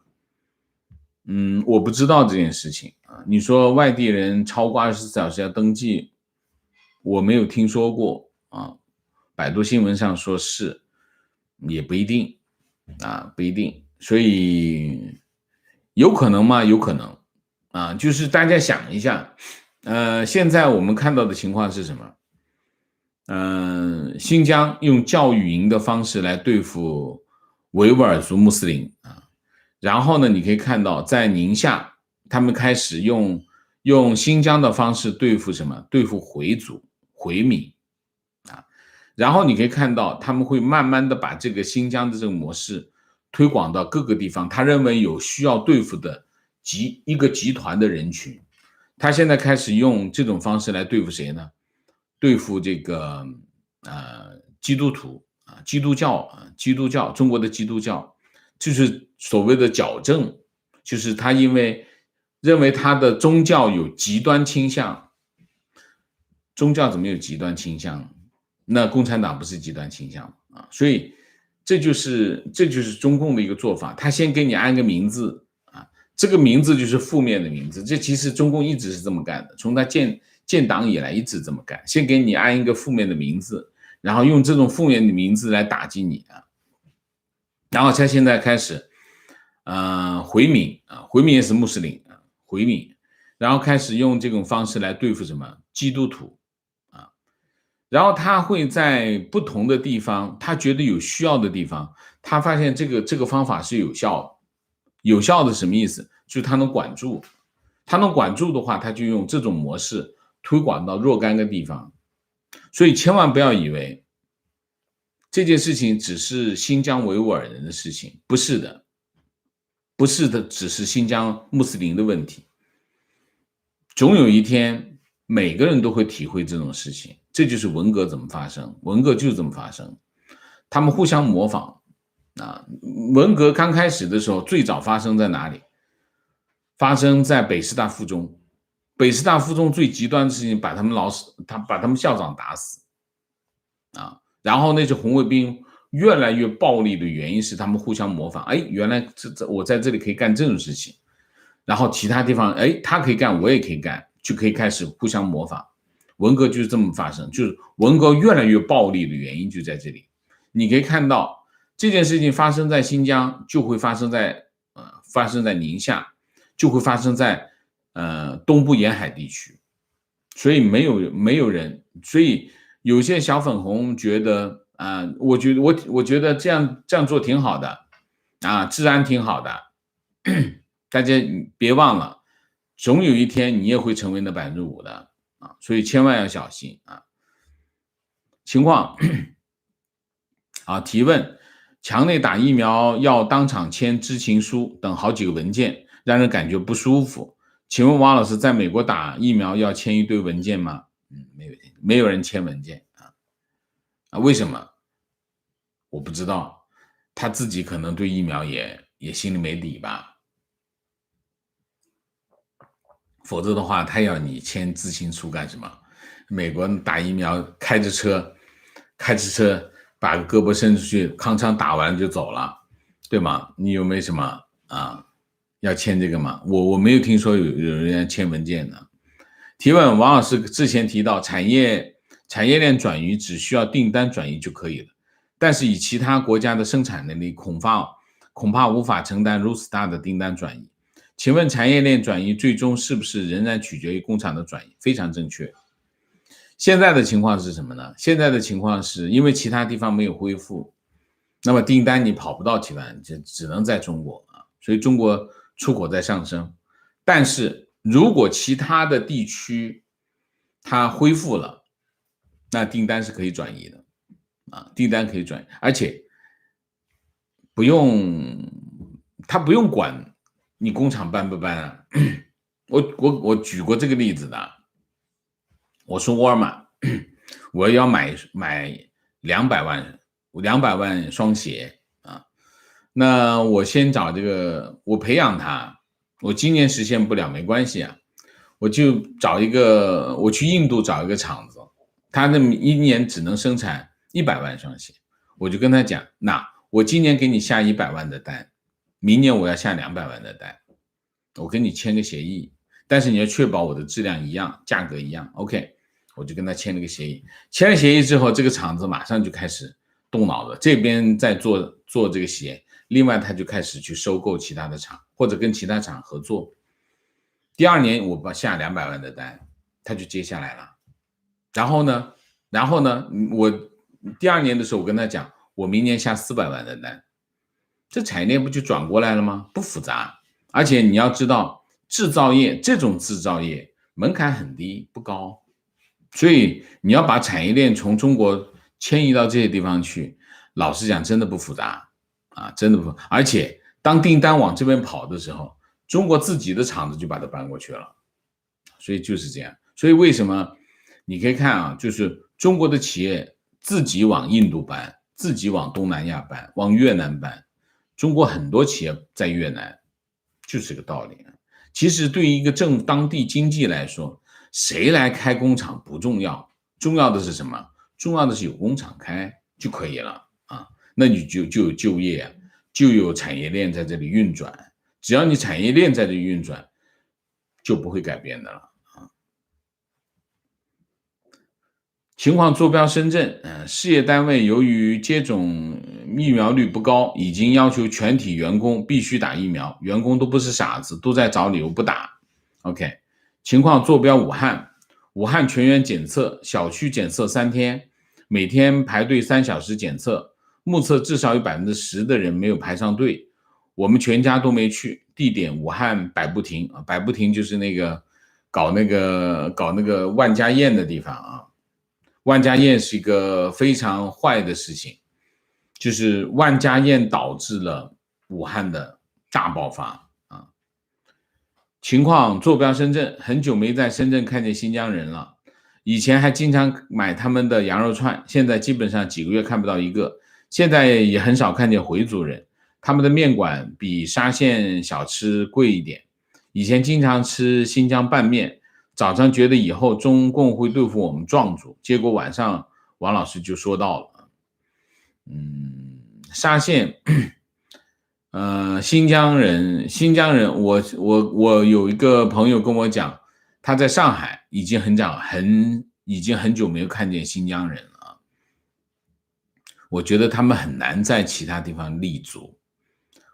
我不知道这件事情啊。你说外地人超过24小时要登记，我没有听说过啊。百度新闻上说是，也不一定啊，不一定。所以有可能吗？有可能啊。就是大家想一下，现在我们看到的情况是什么？新疆用教育营的方式来对付维吾尔族穆斯林啊。然后呢，你可以看到在宁夏，他们开始用新疆的方式对付什么？对付回族、回民啊。然后你可以看到他们会慢慢的把这个新疆的这个模式推广到各个地方，他认为有需要对付的一个集团的人群。他现在开始用这种方式来对付谁呢？对付这个基督徒啊，基督教，中国的基督教，就是所谓的矫正，就是他因为认为他的宗教有极端倾向。宗教怎么有极端倾向？那共产党不是极端倾向啊？所以这就是中共的一个做法，他先给你安个名字啊，这个名字就是负面的名字。这其实中共一直是这么干的，从他建党以来一直这么干，先给你安一个负面的名字，然后用这种负面的名字来打击你啊。然后他现在开始回民啊，回民也是穆斯林啊，回民，然后开始用这种方式来对付什么基督徒啊。然后他会在不同的地方，他觉得有需要的地方，他发现这个方法是有效的。有效的什么意思？就是他能管住，他能管住的话，他就用这种模式推广到若干个地方。所以千万不要以为这件事情只是新疆维吾尔人的事情，不是的，不是的，只是新疆穆斯林的问题。总有一天，每个人都会体会这种事情。这就是文革怎么发生，文革就是这么发生，他们互相模仿啊。文革刚开始的时候，最早发生在哪里？发生在北师大附中。北师大附中最极端的事情，把他们校长打死啊。然后那些红卫兵越来越暴力的原因是他们互相模仿。哎，原来我在这里可以干这种事情，然后其他地方，哎，他可以干，我也可以干，就可以开始互相模仿。文革就是这么发生，就是文革越来越暴力的原因就在这里。你可以看到这件事情发生在新疆，就会发生在宁夏，就会发生在东部沿海地区。所以没有人，所以有些小粉红觉得我觉得这样做挺好的治安挺好的，大家别忘了，总有一天你也会成为那5%的所以千万要小心情况提问：墙内打疫苗要当场签知情书等好几个文件，让人感觉不舒服。请问王老师，在美国打疫苗要签一堆文件吗？没有人签文件为什么？我不知道，他自己可能对疫苗也心里没底吧。否则的话，他要你签知情书干什么？美国打疫苗，开着车把胳膊伸出去，康枪打完就走了，对吗？你有没有什么要签这个吗？我没有听说有人要签文件的。提问：王老师之前提到产业链转移只需要订单转移就可以了，但是以其他国家的生产能力，恐怕无法承担如此大的订单转移。请问产业链转移最终是不是仍然取决于工厂的转移？非常正确。现在的情况是什么呢？现在的情况是因为其他地方没有恢复，那么订单你跑不到其他，只能在中国所以中国出口在上升。但是如果其他的地区它恢复了，那订单是可以转移的订单可以转移，而且他不用管你工厂搬不搬我举过这个例子的，我说沃尔玛，我要买200万双鞋那我先找这个，我培养他，我今年实现不了没关系我就我去印度找一个厂子，他那一年只能生产100万双鞋，我就跟他讲，那我今年给你下100万的单，明年我要下200万的单，我跟你签个协议，但是你要确保我的质量一样，价格一样 ，OK， 我就跟他签了个协议。签了协议之后，这个厂子马上就开始动脑子，这边在做这个鞋，另外他就开始去收购其他的厂，或者跟其他厂合作。第2年我下200万的单，他就接下来了。然后呢，我第2年的时候，我跟他讲，我明年下400万的单，这产业链不就转过来了吗？不复杂。而且你要知道，这种制造业门槛很低，不高，所以你要把产业链从中国迁移到这些地方去，老实讲真的不复杂真的不。而且当订单往这边跑的时候，中国自己的厂子就把它搬过去了，所以就是这样。所以为什么你可以看就是中国的企业自己往印度搬，自己往东南亚搬，往越南搬，中国很多企业在越南，就是这个道理其实对于一个当地经济来说，谁来开工厂不重要，重要的是什么？重要的是有工厂开就可以了那你就有就业就有产业链在这里运转，只要你产业链在这里运转，就不会改变的了情况坐标深圳，事业单位由于接种疫苗率不高，已经要求全体员工必须打疫苗，员工都不是傻子，都在找理由不打。OK， 情况坐标武汉，武汉全员检测，小区检测3天，每天排队3小时检测，目测至少有10%的人没有排上队，我们全家都没去，地点武汉百步亭，百步亭就是那个搞那个万家宴的地方万家宴是一个非常坏的事情，就是万家宴导致了武汉的大爆发情况坐标深圳，很久没在深圳看见新疆人了，以前还经常买他们的羊肉串，现在基本上几个月看不到一个，现在也很少看见回族人，他们的面馆比沙县小吃贵一点，以前经常吃新疆拌面，早上觉得以后中共会对付我们壮族，结果晚上王老师就说到了沙县新疆人，我有一个朋友跟我讲，他在上海已经很久没有看见新疆人了。我觉得他们很难在其他地方立足。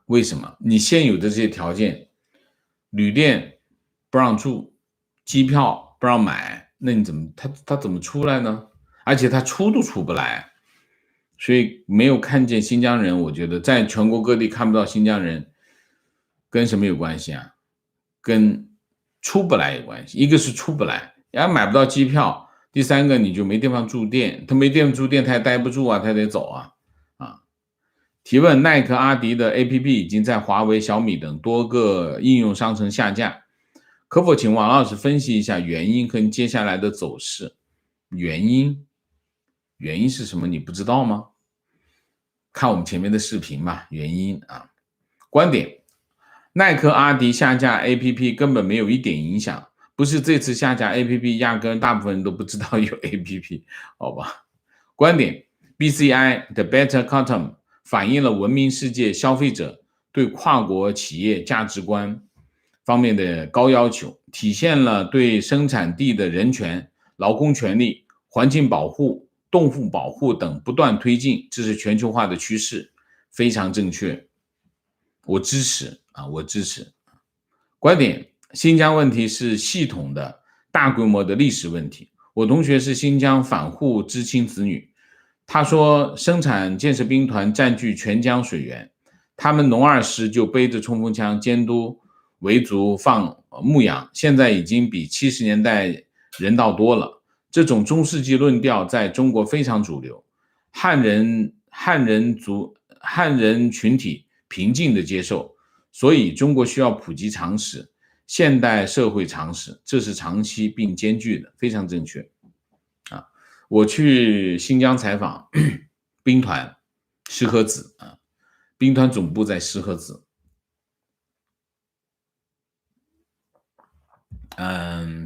为什么？你现有的这些条件，旅店不让住，机票不让买，那你他怎么出来呢？而且他出都出不来。所以没有看见新疆人，我觉得在全国各地看不到新疆人，跟什么有关系啊？跟出不来有关系。一个是出不来，然后买不到机票，第三个你就没地方住店，他没地方住店，他也待不住啊，他得走啊。提问：耐克、阿迪的 APP 已经在华为、小米等多个应用商城下架，可否请王老师分析一下原因和接下来的走势？原因是什么？你不知道吗？看我们前面的视频嘛。原因啊，观点：耐克、阿迪下架 APP 根本没有一点影响，不是这次下架 APP， 压根大部分人都不知道有 APP， 好吧？观点 ：BCI 的 Better Cotton 反映了文明世界消费者对跨国企业价值观方面的高要求，体现了对生产地的人权、劳工权利、环境保护、动物保护等不断推进，这是全球化的趋势，非常正确，我支持啊，我支持。观点：新疆问题是系统的、大规模的历史问题。我同学是新疆反沪知青子女，他说，生产建设兵团占据全疆水源，他们农二师就背着冲锋枪监督维族放牧羊，现在已经比70年代人道多了。这种中世纪论调在中国非常主流，汉人群体平静的接受，所以中国需要普及常识，现代社会常识，这是长期并兼具的，非常正确。我去新疆采访兵团石河子啊，兵团总部在石河子。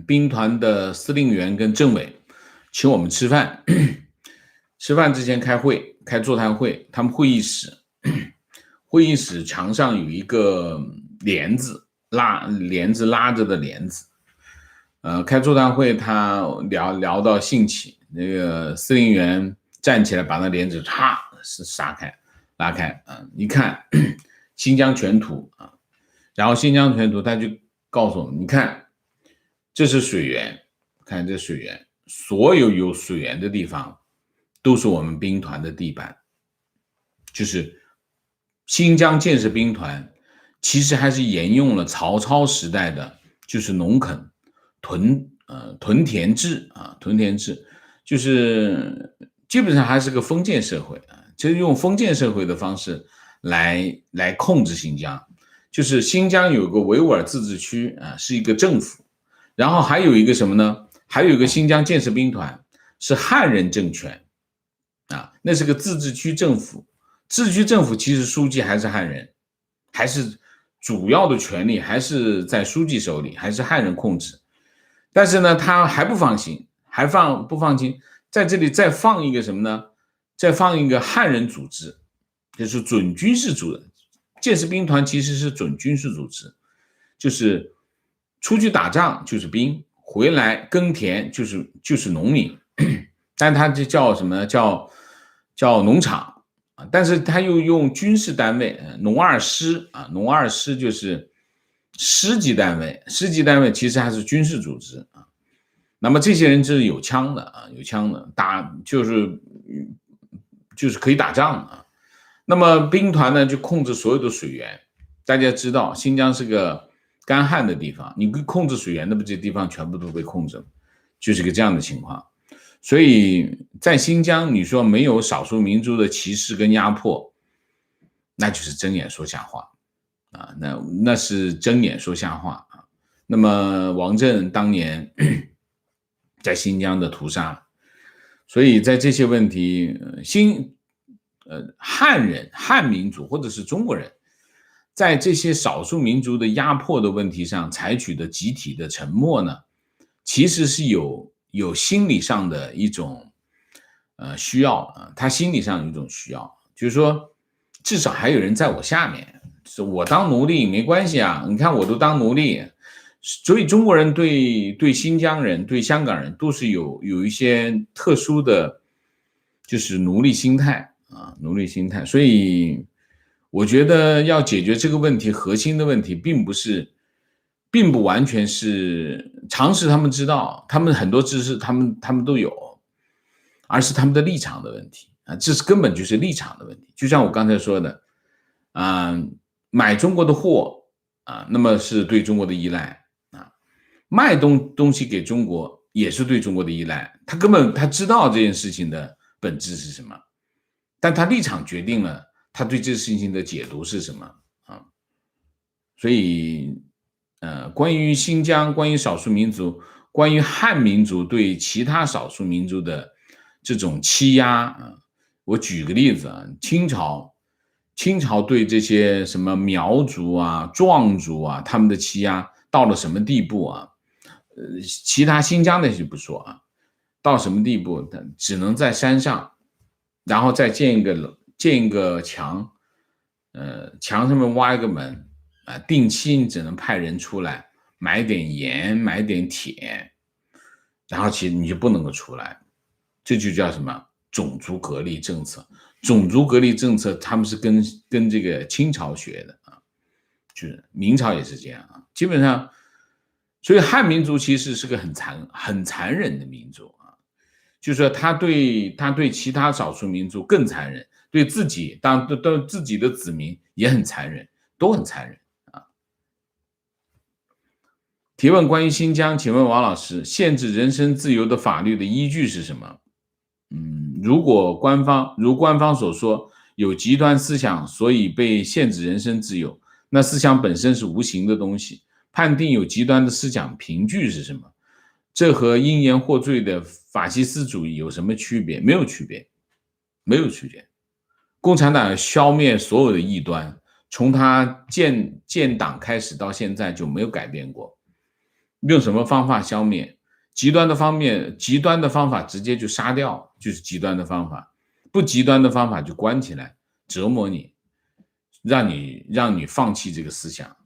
兵团的司令员跟政委请我们吃饭，吃饭之前开座谈会，他们会议室墙上有一个帘子拉着的帘子。开座谈会他聊到兴起，那个司令员站起来把那帘子拉开一看新疆全图啊，然后新疆全图他就告诉我们，你看这是水源，看这水源，所有有水源的地方都是我们兵团的地盘，就是新疆建设兵团其实还是沿用了曹操时代的就是农垦屯田制啊，屯田制就是基本上还是个封建社会啊，就是用封建社会的方式来控制新疆，就是新疆有个维吾尔自治区啊，是一个政府，然后还有一个什么呢？还有一个新疆建设兵团是汉人政权啊，那是个自治区政府，自治区政府其实书记还是汉人，还是主要的权力还是在书记手里，还是汉人控制。但是呢，他还不放心，不放心，在这里再放一个什么呢？再放一个汉人组织，就是准军事组织。建设兵团其实是准军事组织，就是出去打仗就是兵，回来耕田就是农民，但他就叫什么呢？叫农场啊，但是他又用军事单位，农二师啊，农二师就是师级单位，师级单位其实还是军事组织啊。那么这些人是有枪的啊，有枪的，就是可以打仗啊。那么兵团呢就控制所有的水源，大家知道新疆是个干旱的地方，你控制水源的这些地方全部都被控制了，就是个这样的情况。所以在新疆，你说没有少数民族的歧视跟压迫，那就是睁眼说瞎话啊，那是睁眼说瞎话啊。那么王震当年在新疆的屠杀，所以在这些问题，汉民族或者是中国人，在这些少数民族的压迫的问题上采取的集体的沉默呢，其实是有心理上的一种需要啊，他心理上有一种需要，就是说至少还有人在我下面，是我当奴隶没关系啊，你看我都当奴隶，所以中国人对新疆人、对香港人都是有一些特殊的，就是奴隶心态啊，奴隶心态。所以我觉得要解决这个问题，核心的问题并不完全是常识，他们知道，他们很多知识他们都有，而是他们的立场的问题啊，这是根本就是立场的问题。就像我刚才说的，买中国的货啊，那么是对中国的依赖啊，卖东西给中国也是对中国的依赖。他根本他知道这件事情的本质是什么，但他立场决定了他对这事情的解读是什么啊。所以，关于新疆，关于少数民族，关于汉民族对其他少数民族的这种欺压啊，我举个例子啊，清朝对这些什么苗族啊、壮族啊，他们的欺压到了什么地步啊？其他新疆的就不说啊，到什么地步？只能在山上，然后再建一个墙，墙上面挖一个门啊，定期你只能派人出来买点盐，买点铁，然后其实你就不能够出来，这就叫什么种族隔离政策？种族隔离政策他们是跟这个清朝学的啊，就是明朝也是这样啊，基本上，所以汉民族其实是个很残忍的民族啊，就是说他对其他少数民族更残忍，对自己对自己的子民也很残忍，都很残忍啊。提问关于新疆，请问王老师，限制人身自由的法律的依据是什么？如果如官方所说有极端思想，所以被限制人身自由，那思想本身是无形的东西，判定有极端的思想凭据是什么？这和因言获罪的法西斯主义有什么区别？没有区别，没有区别。共产党消灭所有的异端，从他建党开始到现在就没有改变过。用什么方法消灭？极端的方法直接就杀掉，就是极端的方法；不极端的方法就关起来，折磨你，让你放弃这个思想。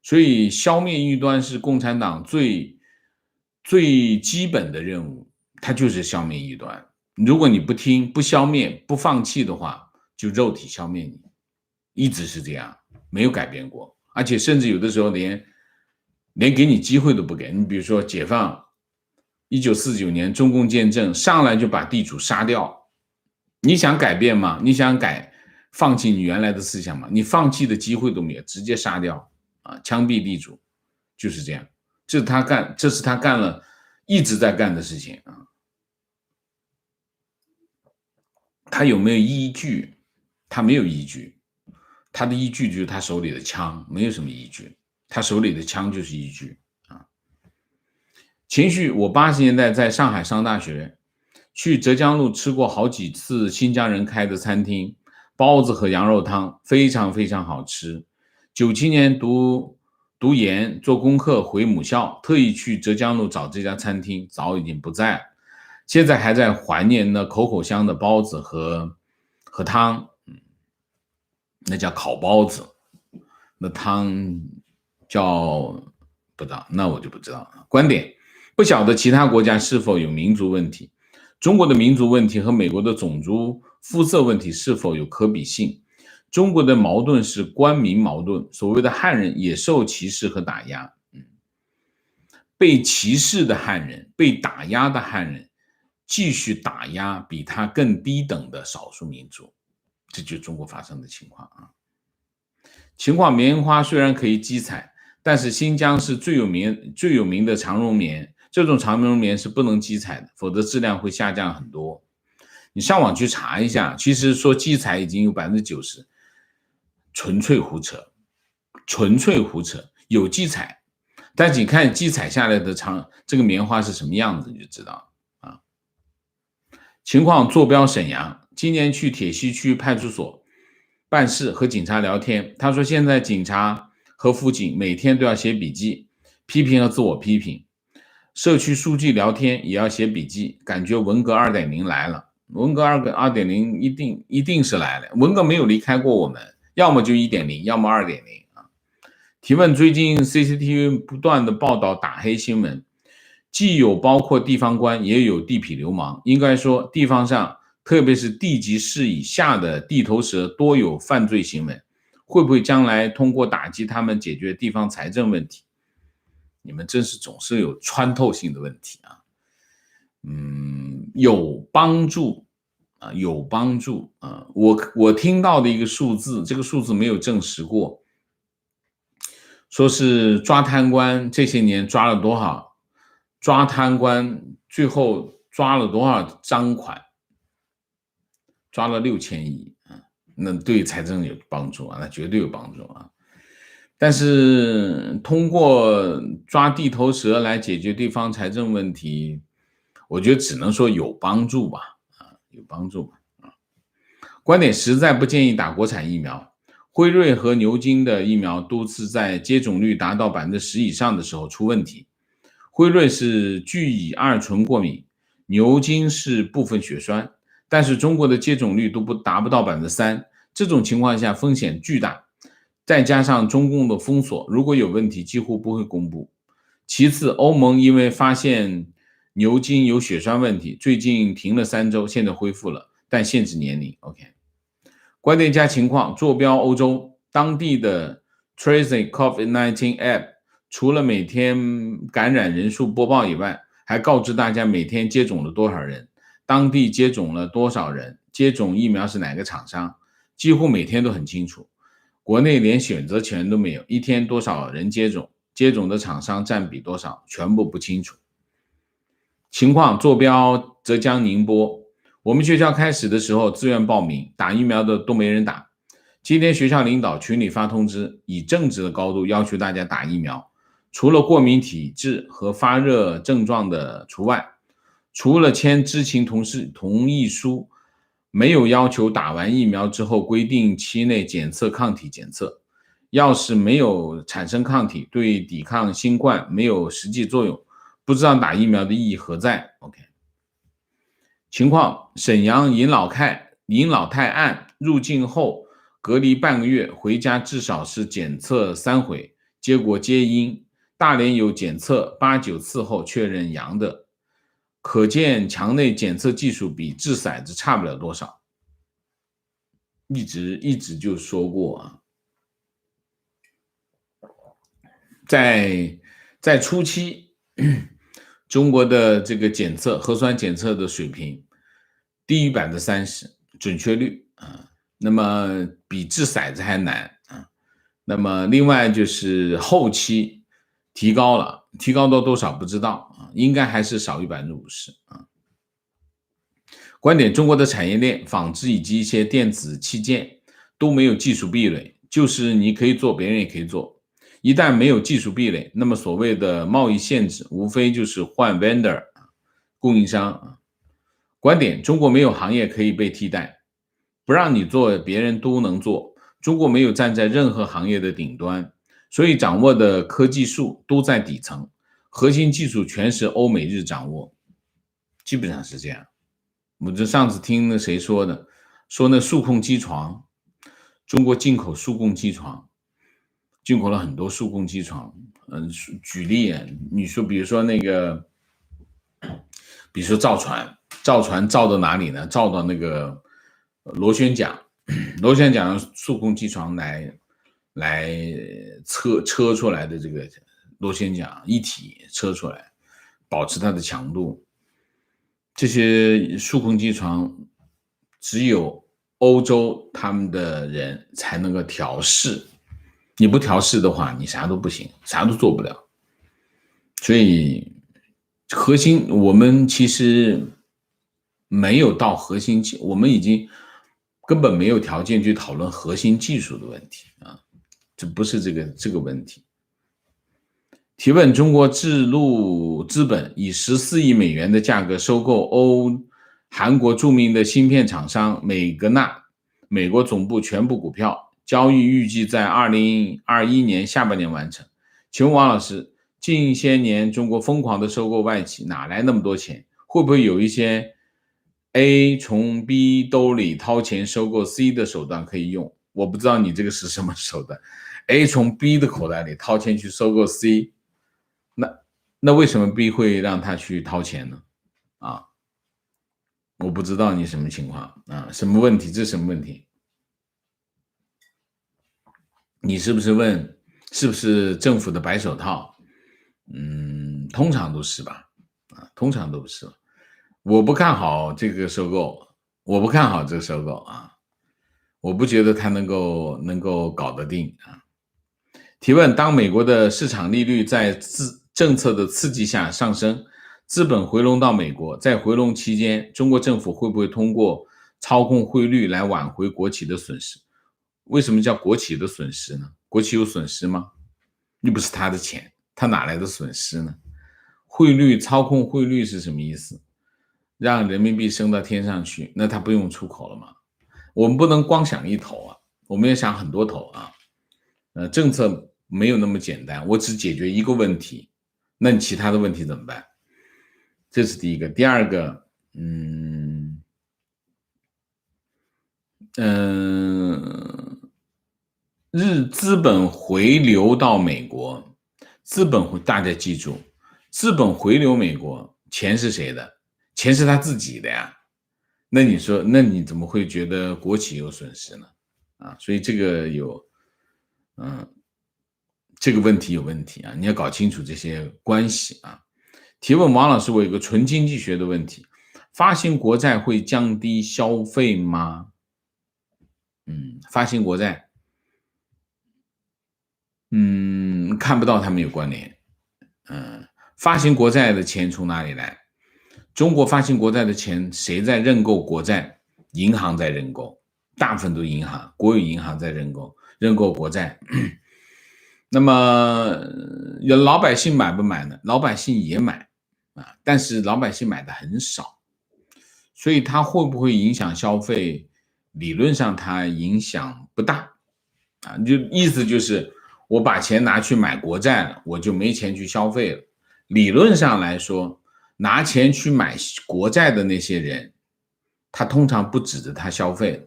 所以，消灭异端是共产党最基本的任务，它就是消灭异端。如果你不听、不消灭、不放弃的话，就肉体消灭你，一直是这样，没有改变过。而且甚至有的时候连给你机会都不给。你比如说解放1949年中共建政，上来就把地主杀掉，你想改变吗？你想放弃你原来的思想吗？你放弃的机会都没有，直接杀掉啊，枪毙地主，就是这样。这是他干了一直在干的事情啊。他有没有依据？他没有依据，他的依据就是他手里的枪，没有什么依据。他手里的枪就是依据啊。情绪，我80年代在上海上大学，去浙江路吃过好几次新疆人开的餐厅，包子和羊肉汤非常非常好吃。97年读研做功课回母校，特意去浙江路找这家餐厅，早已经不在了。现在还在怀念那口口香的包子和汤，那叫烤包子，那汤叫不知道，那我就不知道了。观点，不晓得其他国家是否有民族问题，中国的民族问题和美国的种族肤色问题是否有可比性？中国的矛盾是官民矛盾，所谓的汉人也受歧视和打压，被歧视的汉人，被打压的汉人，继续打压比他更低等的少数民族，这就是中国发生的情况啊。棉花虽然可以集采，但是新疆是最有名的长绒棉，这种长绒棉是不能集采的，否则质量会下降很多。你上网去查一下，其实说集采已经有90%，纯粹胡扯，有集采，但是你看集采下来的这个棉花是什么样子，你就知道啊。情况坐标沈阳，今年去铁西区派出所办事，和警察聊天，他说现在警察和辅警每天都要写笔记，批评和自我批评，社区书记聊天也要写笔记，感觉文革 2.0 来了。文革 2.0 一定是来了，文革没有离开过我们，要么就 1.0， 要么 2.0 啊。提问：最近 CCTV 不断的报道打黑新闻，既有包括地方官，也有地痞流氓。应该说，地方上，特别是地级市以下的地头蛇多有犯罪行为，会不会将来通过打击他们解决地方财政问题？你们真是总是有穿透性的问题啊。有帮助啊，有帮助啊。我听到的一个数字，这个数字没有证实过，说是抓贪官这些年抓了多少，抓贪官最后抓了多少赃款，抓了6000亿啊，那对财政有帮助啊，那绝对有帮助啊。但是通过抓地头蛇来解决地方财政问题，我觉得只能说有帮助吧，有帮助吧。观点实在不建议打国产疫苗。辉瑞和牛津的疫苗都是在接种率达到10%以上的时候出问题。辉瑞是聚乙二醇过敏，牛津是部分血栓，但是中国的接种率都达不到3%，这种情况下风险巨大。再加上中共的封锁，如果有问题几乎不会公布。其次，欧盟因为发现牛津有血栓问题，最近停了3周，现在恢复了，但限制年龄。OK。观点加情况，坐标欧洲，当地的 Tracing COVID-19 App 除了每天感染人数播报以外，还告知大家每天接种了多少人，当地接种了多少人，接种疫苗是哪个厂商，几乎每天都很清楚。国内连选择权都没有，一天多少人接种，接种的厂商占比多少，全部不清楚。情况坐标浙江宁波，我们学校开始的时候自愿报名，打疫苗的都没人打。今天学校领导群里发通知，以政治的高度要求大家打疫苗，除了过敏体质和发热症状的除外，除了签知情同意书，没有要求打完疫苗之后规定期内检测抗体检测，要是没有产生抗体，对抵抗新冠没有实际作用，不知道打疫苗的意义何在。 OK。情况：沈阳尹老太案入境后隔离半个月，回家至少是检测3回，结果皆阴。大连有检测8、9次后确认阳的，可见墙内检测技术比掷骰子差不了多少。一直就说过啊，在初期，中国的这个核酸检测的水平低于30%准确率啊，那么比掷骰子还难啊。那么另外就是后期提高了，提高到多少不知道啊，应该还是少于50%啊。观点：中国的产业链、纺织以及一些电子器件都没有技术壁垒，就是你可以做，别人也可以做。一旦没有技术壁垒，那么所谓的贸易限制无非就是换 vendor 供应商。观点：中国没有行业可以被替代，不让你做别人都能做。中国没有站在任何行业的顶端，所以掌握的科技术都在底层，核心技术全是欧美日掌握，基本上是这样。我就上次听那谁说的，说那数控机床，中国进口数控机床，进口了很多数控机床。举例啊，你说比如说那个，比如说造船造到哪里呢？造到那个螺旋桨，螺旋桨用数控机床来车出来的这个螺旋桨一体车出来，保持它的强度。这些数控机床只有欧洲他们的人才能够调试，你不调试的话，你啥都不行，啥都做不了。所以核心我们其实没有到核心，我们已经根本没有条件去讨论核心技术的问题啊，这不是这个问题。提问：中国置入资本以14亿美元的价格收购韩国著名的芯片厂商美格纳美国总部全部股票，交易预计在2021年下半年完成。请问王老师，近些年中国疯狂的收购外企，哪来那么多钱？会不会有一些 A 从 B 兜里掏钱收购 C 的手段可以用？我不知道你这个是什么手段。A 从 B 的口袋里掏钱去收购 C， 那为什么 B 会让他去掏钱呢？啊，我不知道你什么情况啊，什么问题？这是什么问题？你是不是问是不是政府的白手套？通常都是吧，通常都是。我不看好这个收购，我不看好这个收购啊，我不觉得它能够搞得定啊。提问：当美国的市场利率在政策的刺激下上升，资本回笼到美国，在回笼期间，中国政府会不会通过操控汇率来挽回国企的损失？为什么叫国企的损失呢？国企有损失吗？又不是他的钱，他哪来的损失呢？汇率操控汇率是什么意思？让人民币升到天上去，那他不用出口了吗？我们不能光想一头啊，我们要想很多头啊。政策没有那么简单，我只解决一个问题，那你其他的问题怎么办？这是第一个。第二个，资本回流到美国，大家记住，资本回流美国，钱是谁的？钱是他自己的呀。那你说，那你怎么会觉得国企有损失呢？所以这个这个问题有问题啊，你要搞清楚这些关系啊。提问王老师，我有个纯经济学的问题，发行国债会降低消费吗？发行国债，看不到它们有关联。发行国债的钱从哪里来？中国发行国债的钱谁在认购国债？银行在认购，大部分都是银行，国有银行在认购国债。那么老百姓买不买呢？老百姓也买但是老百姓买的很少，所以它会不会影响消费？理论上它影响不大就意思就是我把钱拿去买国债了，我就没钱去消费了。理论上来说，拿钱去买国债的那些人，他通常不指着他消费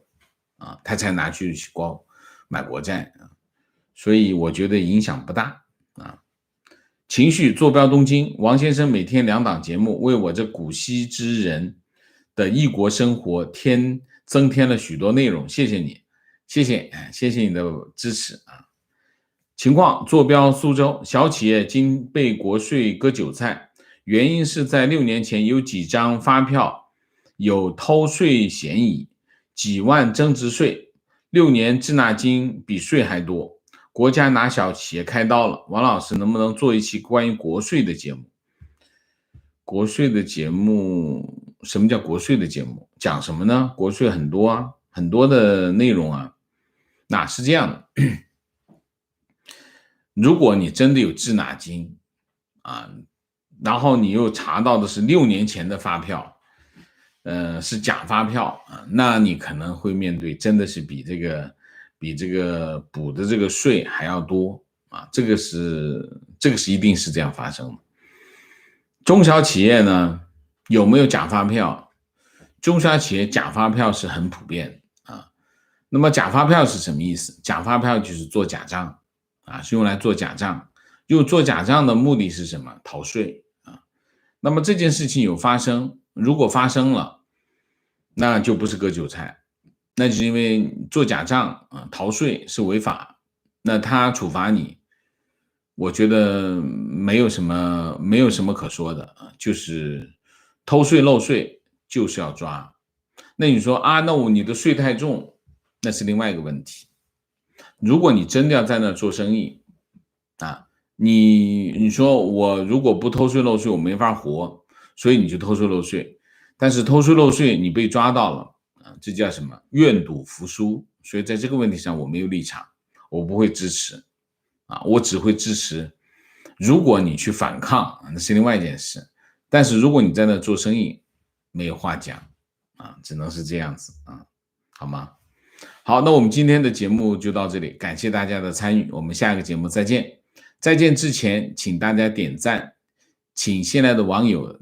了他才拿去买国债所以我觉得影响不大情绪坐标东京，王先生每天2档节目，为我这古稀之人的异国生活增添了许多内容，谢谢你，谢谢你的支持情况：坐标苏州，小企业经被国税割韭菜，原因是在6年前有几张发票有偷税嫌疑，几万增值税，6年滞纳金比税还多，国家拿小企业开刀了。王老师能不能做一期关于国税的节目？国税的节目，什么叫国税的节目？讲什么呢？国税很多很多的内容那是这样的如果你真的有滞纳金然后你又查到的是6年前的发票是假发票那你可能会面对真的是比这个补的这个税还要多这个是一定是这样发生的。中小企业呢有没有假发票？中小企业假发票是很普遍那么假发票是什么意思？假发票就是做假账是用来做假账。做假账的目的是什么？逃税那么这件事情有发生，如果发生了，那就不是割韭菜，那就是因为做假账逃税是违法，那他处罚你，我觉得没有什么可说的就是偷税漏税就是要抓。那你说那你的税太重，那是另外一个问题。如果你真的要在那做生意你说我如果不偷税漏税我没法活，所以你就偷税漏税，但是偷税漏税你被抓到了这叫什么？愿赌服输。所以在这个问题上我没有立场，我不会支持我只会支持如果你去反抗那是另外一件事，但是如果你在那做生意没有话讲只能是这样子好吗？好，那我们今天的节目就到这里，感谢大家的参与，我们下一个节目再见。再见之前请大家点赞，请新来的网友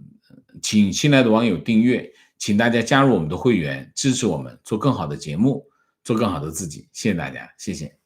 订阅，请大家加入我们的会员，支持我们做更好的节目。做更好的自己。谢谢大家，谢谢。